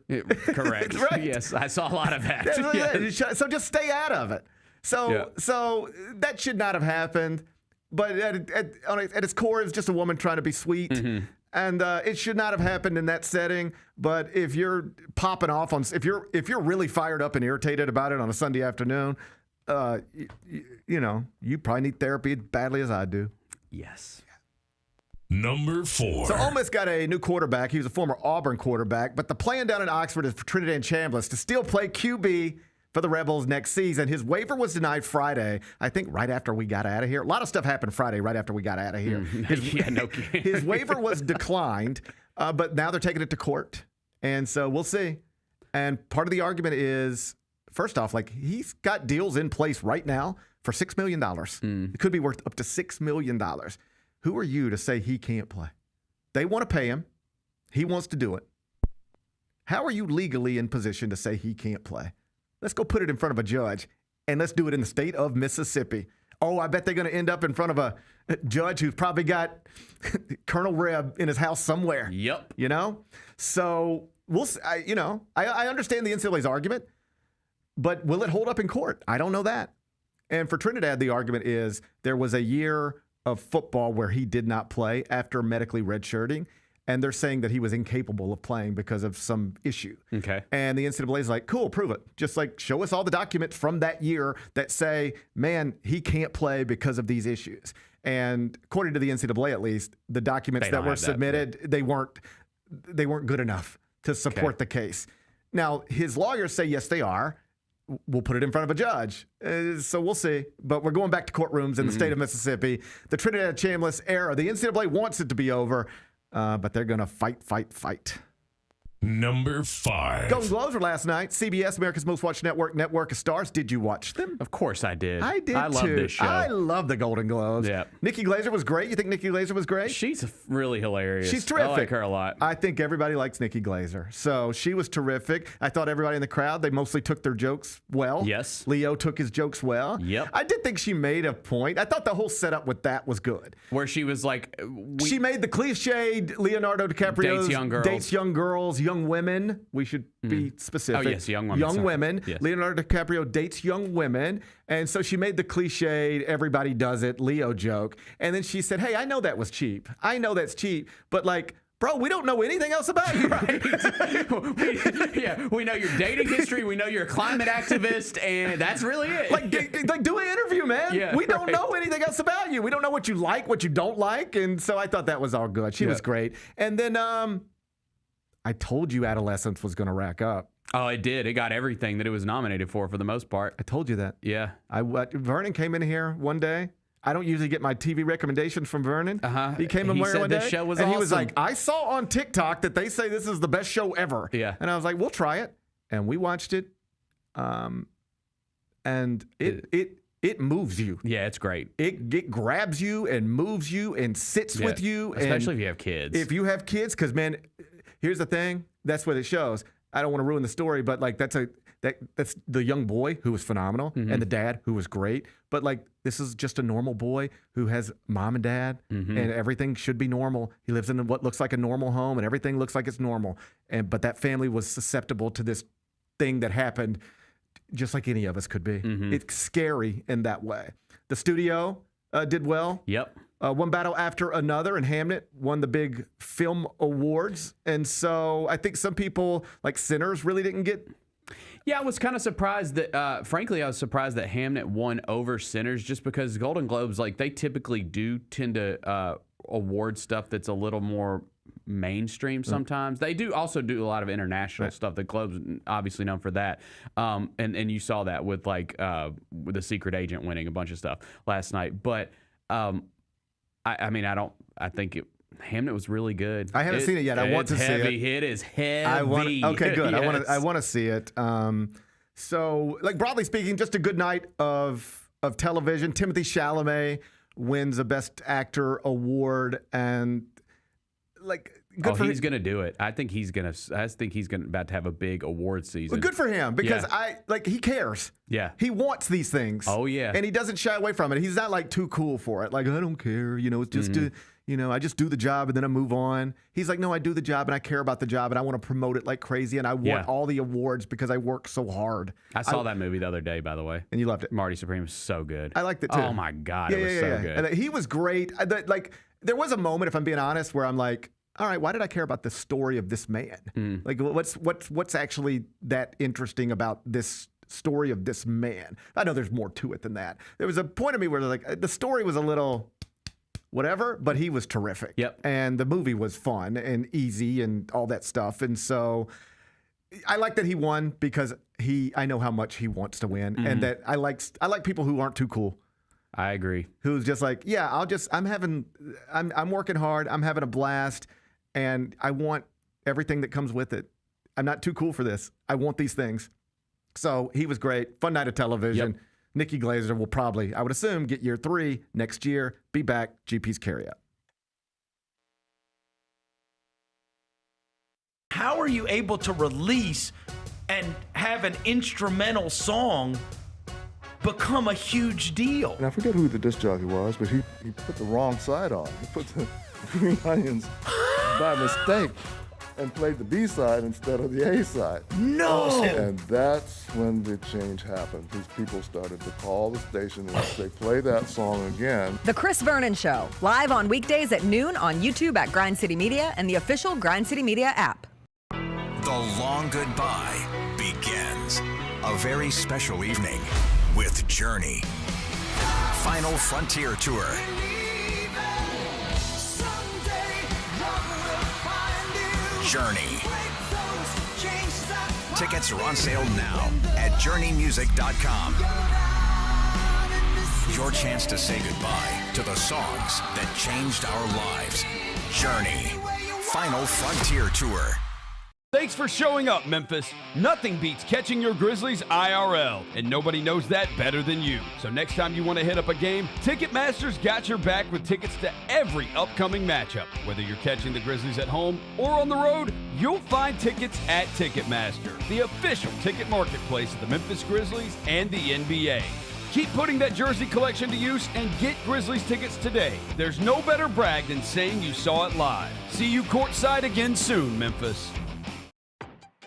Correct. Right? Yes, I saw a lot of that. Yes. So just stay out of it. So that should not have happened. But at its core, it's just a woman trying to be sweet. Mm-hmm. And it should not have happened in that setting. But if you're popping off if you're really fired up and irritated about it on a Sunday afternoon, you probably need therapy as badly as I do. Yes. Number 4. So Ole Miss got a new quarterback. He was a former Auburn quarterback. But the plan down in Oxford is for Trinidad Chambliss to still play QB for the Rebels next season. His waiver was denied Friday, I think right after we got out of here. A lot of stuff happened Friday right after we got out of here. His waiver was declined, but now they're taking it to court. And so we'll see. And part of the argument is, first off, he's got deals in place right now for $6 million. It could be worth up to $6 million. Who are you to say he can't play? They want to pay him. He wants to do it. How are you legally in position to say he can't play? Let's go put it in front of a judge, and let's do it in the state of Mississippi. Oh, I bet they're going to end up in front of a judge who's probably got Colonel Reb in his house somewhere. Yep. So we'll. I understand the NCAA's argument, but will it hold up in court? I don't know that. And for Trinidad, the argument is there was a year of football where he did not play after medically redshirting. And they're saying that he was incapable of playing because of some issue. Okay. And the NCAA is like, cool, prove it. Just show us all the documents from that year that say, man, he can't play because of these issues. And according to the NCAA, at least, the documents that were submitted, they weren't good enough to support the case. Now, his lawyers say, yes, they are. We'll put it in front of a judge. So we'll see. But we're going back to courtrooms in the state of Mississippi. The Trinidad Chambliss era, the NCAA wants it to be over. But they're going to fight. Number 5. Golden Globes were last night. CBS, America's Most Watched Network of Stars. Did you watch them? Of course I did. I did, I love this show. I love the Golden Globes. Yeah. Nikki Glaser was great. You think Nikki Glaser was great? She's really hilarious. She's terrific. I like her a lot. I think everybody likes Nikki Glaser. So she was terrific. I thought everybody in the crowd, they mostly took their jokes well. Yes. Leo took his jokes well. Yep. I did think she made a point. I thought the whole setup with that was good. Where she was like... she made the cliched Leonardo DiCaprio dates young girls, young women. We should be specific. Oh, yes, young women. Young women. Yes. Leonardo DiCaprio dates young women. And so she made the cliched, everybody does it, Leo joke. And then she said, hey, I know that was cheap. I know that's cheap. But bro, we don't know anything else about you. we know your dating history. We know you're a climate activist. And that's really it. Do an interview, man. Yeah, we don't know anything else about you. We don't know what you like, what you don't like. And so I thought that was all good. She was great. And then... I told you Adolescence was going to rack up. Oh, it did. It got everything that it was nominated for the most part. I told you that. Yeah. Vernon came in here one day. I don't usually get my TV recommendations from Vernon. He came in one day. This show was and awesome. He was like, I saw on TikTok that they say this is the best show ever. Yeah. And I was like, we'll try it. And we watched it. And it moves you. Yeah, it's great. It grabs you and moves you and sits with you. Especially if you have kids. If you have kids, because, man... Here's the thing. That's what it shows. I don't want to ruin the story, but that's the young boy who was phenomenal and the dad who was great. But this is just a normal boy who has mom and dad and everything should be normal. He lives in what looks like a normal home and everything looks like it's normal. But that family was susceptible to this thing that happened just like any of us could be. It's scary in that way. The studio did well. Yep. One battle after another, and Hamnet won the big film awards. And so I think some people, like Sinners, really didn't get... Yeah, I was kind of surprised that, frankly, I was surprised that Hamnet won over Sinners just because Golden Globes, they typically do tend to award stuff that's a little more mainstream sometimes. They do also do a lot of international stuff. The Globes obviously known for that. And you saw that with, with The Secret Agent winning a bunch of stuff last night. But... I think Hamnet was really good. I haven't seen it yet. I want to see it. It is heavy. Okay, good. Yes. I want to see it. So, broadly speaking, just a good night of television. Timothée Chalamet wins a Best Actor award, and He's going to do it. I think he's going to about to have a big award season. Well, good for him because he cares. Yeah. He wants these things. Oh, yeah. And he doesn't shy away from it. He's not like too cool for it. Like, I don't care. It's just I just do the job and then I move on. He's like, no, I do the job and I care about the job and I want to promote it like crazy and I want all the awards because I work so hard. I saw that movie the other day, by the way. And you loved it. Marty Supreme was so good. I liked it too. Oh, my God. It was so good. And he was great. There was a moment, if I'm being honest, where I'm like, all right, why did I care about the story of this man? Like, what's actually that interesting about this story of this man? I know there's more to it than that. There was a point of me where like the story was a little whatever, but he was terrific. Yep. And the movie was fun and easy and all that stuff. And so I like that he won because I know how much he wants to win, and that I like people who aren't too cool. I agree. Who's just like, yeah, I'm working hard. I'm having a blast and I want everything that comes with it. I'm not too cool for this. I want these things. So he was great. Fun night of television. Yep. Nikki Glazer will probably, I would assume, get year 3 next year. Be back. GP's Carryout. How are you able to release and have an instrumental song become a huge deal? And I forget who the disc jockey was, but he put the wrong side on. He put the Green Onions by mistake and played the B side instead of the A side. No! And that's when the change happened. These people started to call the station and say, play that song again. The Chris Vernon Show, live on weekdays at noon on YouTube at Grind City Media and the official Grind City Media app. The long goodbye begins. A very special evening with Journey. Final Frontier Tour. Journey. Tickets are on sale now at journeymusic.com. Your chance to say goodbye to the songs that changed our lives. Journey. Final Frontier Tour. Thanks for showing up, Memphis. Nothing beats catching your Grizzlies IRL, and nobody knows that better than you. So next time you want to hit up a game, Ticketmaster's got your back with tickets to every upcoming matchup. Whether you're catching the Grizzlies at home or on the road, you'll find tickets at Ticketmaster, the official ticket marketplace of the Memphis Grizzlies and the NBA. Keep putting that jersey collection to use and get Grizzlies tickets today. There's no better brag than saying you saw it live. See you courtside again soon, Memphis.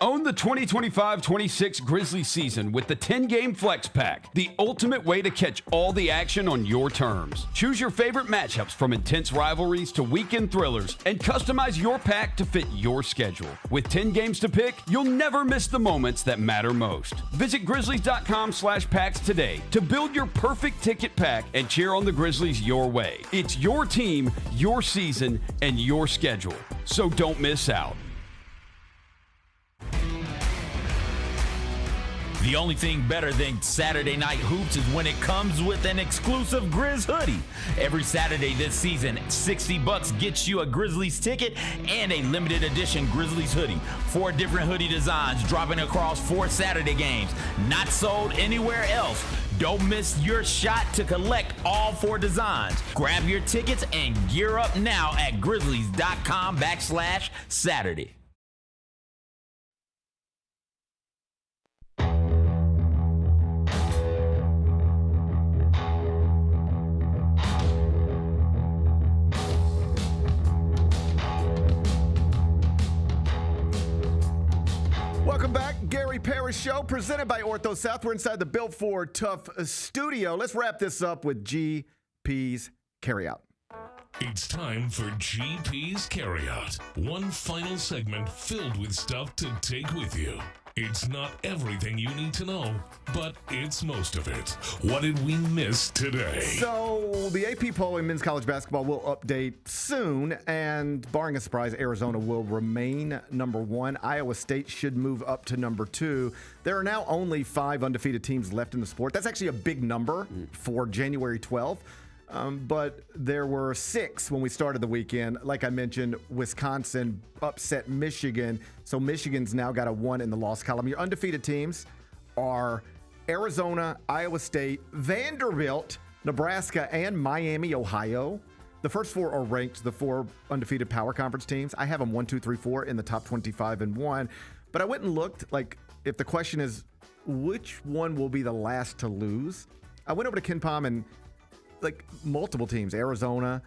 Own the 2025-26 Grizzlies season with the 10-game Flex Pack, the ultimate way to catch all the action on your terms. Choose your favorite matchups from intense rivalries to weekend thrillers and customize your pack to fit your schedule. With 10 games to pick, you'll never miss the moments that matter most. Visit Grizzlies.com/packs today to build your perfect ticket pack and cheer on the Grizzlies your way. It's your team, your season, and your schedule. So don't miss out. The only thing better than Saturday Night Hoops is when it comes with an exclusive Grizz hoodie. Every Saturday this season, $60 gets you a Grizzlies ticket and a limited edition Grizzlies hoodie. 4 different hoodie designs dropping across 4 Saturday games. Not sold anywhere else. Don't miss your shot to collect all 4 designs. Grab your tickets and gear up now at grizzlies.com/Saturday. Welcome back. Gary Parrish Show, presented by Ortho South. We're inside the Built for Tough studio. Let's wrap this up with GP's Carryout. It's time for GP's Carryout. One final segment filled with stuff to take with you. It's not everything you need to know, but it's most of it. What did we miss today? So the AP poll in men's college basketball will update soon, and barring a surprise, Arizona will remain number 1. Iowa State should move up to number 2. There are now only 5 undefeated teams left in the sport. That's actually a big number for January 12th. But there were 6 when we started the weekend. Like I mentioned, Wisconsin upset Michigan. So Michigan's now got a 1 in the loss column. Your undefeated teams are Arizona, Iowa State, Vanderbilt, Nebraska, and Miami, Ohio. the first four are ranked the four undefeated power conference teams. I have them 1, 2, 3, 4 in the top 25 and 1. But I went and looked, like, if the question is which one will be the last to lose, I went over to KenPom and, like, multiple teams. Arizona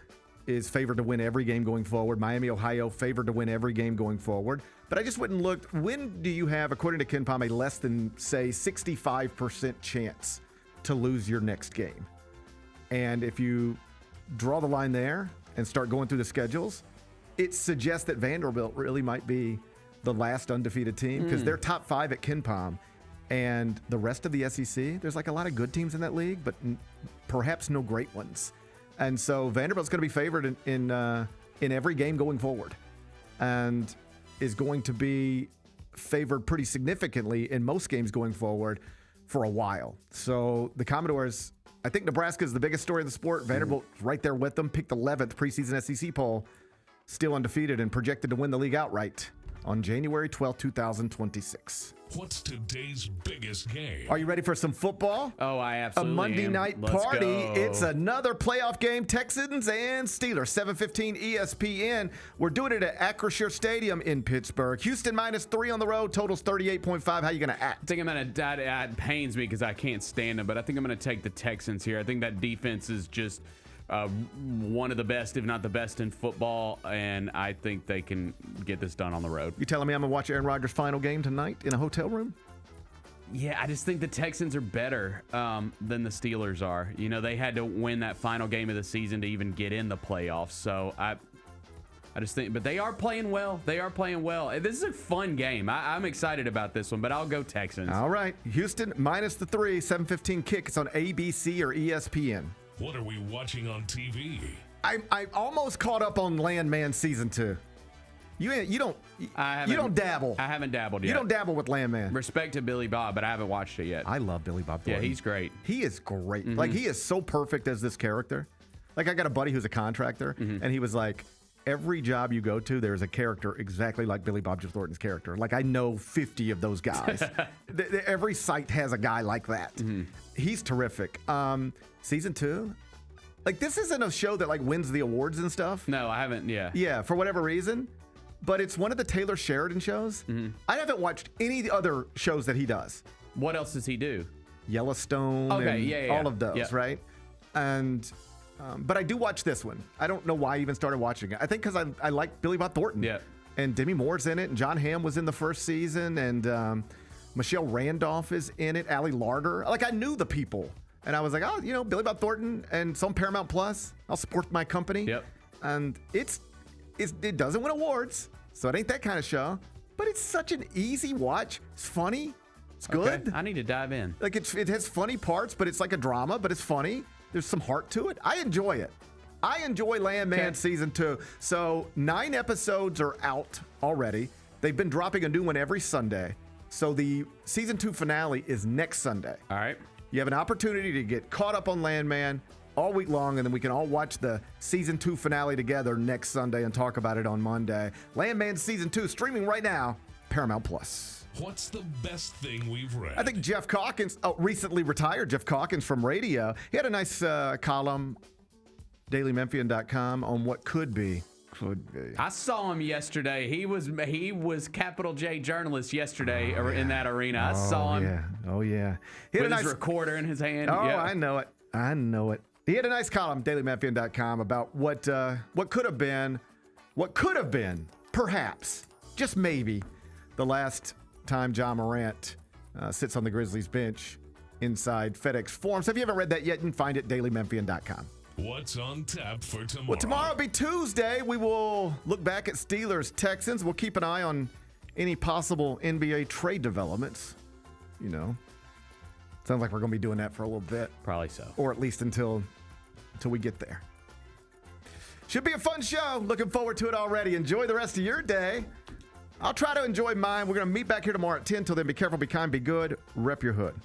is favored to win every game going forward. Miami, Ohio, favored to win every game going forward. But I just went and looked, when do you have, according to KenPom, a less than, say, 65% chance to lose your next game? And if you draw the line there and start going through the schedules, it suggests that Vanderbilt really might be the last undefeated team because they're top 5 at KenPom. And the rest of the SEC, there's like a lot of good teams in that league, but perhaps no great ones. And so Vanderbilt's going to be favored in every game going forward, and is going to be favored pretty significantly in most games going forward for a while. So the Commodores, I think Nebraska is the biggest story of the sport. Vanderbilt right there with them, picked 11th preseason SEC poll, still undefeated and projected to win the league outright on January 12, 2026. What's today's biggest game? Are you ready for some football? Oh, I absolutely am. A Monday night Let's party. go. It's another playoff game. Texans and Steelers, 7:15 ESPN. We're doing it at Acrisure Stadium in Pittsburgh. Houston -3 on the road. Totals 38.5. How you going to act? I think I'm going to, it pains me because I can't stand them, but I think I'm going to take the Texans here. I think that defense is just one of the best, if not the best in football, and I think they can get this done on the road. You telling me I'm going to watch Aaron Rodgers' final game tonight in a hotel room? Yeah, I just think the Texans are better than the Steelers are. You know, they had to win that final game of the season to even get in the playoffs, so I just think, but they are playing well. They are playing well. This is a fun game. I'm excited about this one, but I'll go Texans. All right. Houston -3, 7:15 kick. It's on ABC or ESPN. What are we watching on TV? I almost caught up on Landman season 2. You don't dabble. I haven't dabbled yet. You don't dabble with Landman. Respect to Billy Bob, but I haven't watched it yet. I love Billy Bob Thornton. Yeah, he's great. He is great. Like, he is so perfect as this character. Like, I got a buddy who's a contractor, and he was like, every job you go to, there's a character exactly like Billy Bob Thornton's character. Like, I know 50 of those guys. Every site has a guy like that. He's terrific. Season 2, like, this isn't a show that, like, wins the awards and stuff. No, I haven't. Yeah, for whatever reason. But it's one of the Taylor Sheridan shows. I haven't watched any other shows that he does. What else does he do? Yellowstone. Okay, all of those, right? And but I do watch this one. I don't know why I even started watching it. I think because I like Billy Bob Thornton. Yeah. And Demi Moore's in it, and John Hamm was in the first season, and Michelle Randolph is in it, Allie Larder. Like, I knew the people. And I was like, oh, you know, Billy Bob Thornton, and it's on Paramount Plus. I'll support my company. Yep. And it doesn't win awards, so it ain't that kind of show. But it's such an easy watch. It's funny. It's good. Okay. I need to dive in. Like, it has funny parts, but it's like a drama, but it's funny. There's some heart to it. I enjoy it. I enjoy Landman season 2. So 9 episodes are out already. They've been dropping a new one every Sunday. So the season 2 finale is next Sunday. All right. You have an opportunity to get caught up on Landman all week long, and then we can all watch the season 2 finale together next Sunday and talk about it on Monday. Landman season 2 streaming right now, Paramount Plus. What's the best thing we've read? I think Jeff Calkins, recently retired Jeff Calkins from radio, he had a nice column, dailymemphian.com, on what could be. I saw him yesterday. He was capital J journalist yesterday in that arena. I saw him. Yeah. Oh, yeah. He had a nice recorder in his hand. Oh, yeah. I know it. He had a nice column, dailymemphian.com, about what could have been, perhaps, just maybe, the last time Ja Morant sits on the Grizzlies bench inside FedEx Forum. So if you haven't read that yet, you can find it, dailymemphian.com. What's on tap for tomorrow? Well, tomorrow will be Tuesday. We will look back at Steelers, Texans. We'll keep an eye on any possible NBA trade developments. You know, sounds like we're going to be doing that for a little bit. Probably so. Or at least until we get there. Should be a fun show. Looking forward to it already. Enjoy the rest of your day. I'll try to enjoy mine. We're going to meet back here tomorrow at 10. Till then, be careful, be kind, be good. Rep your hood.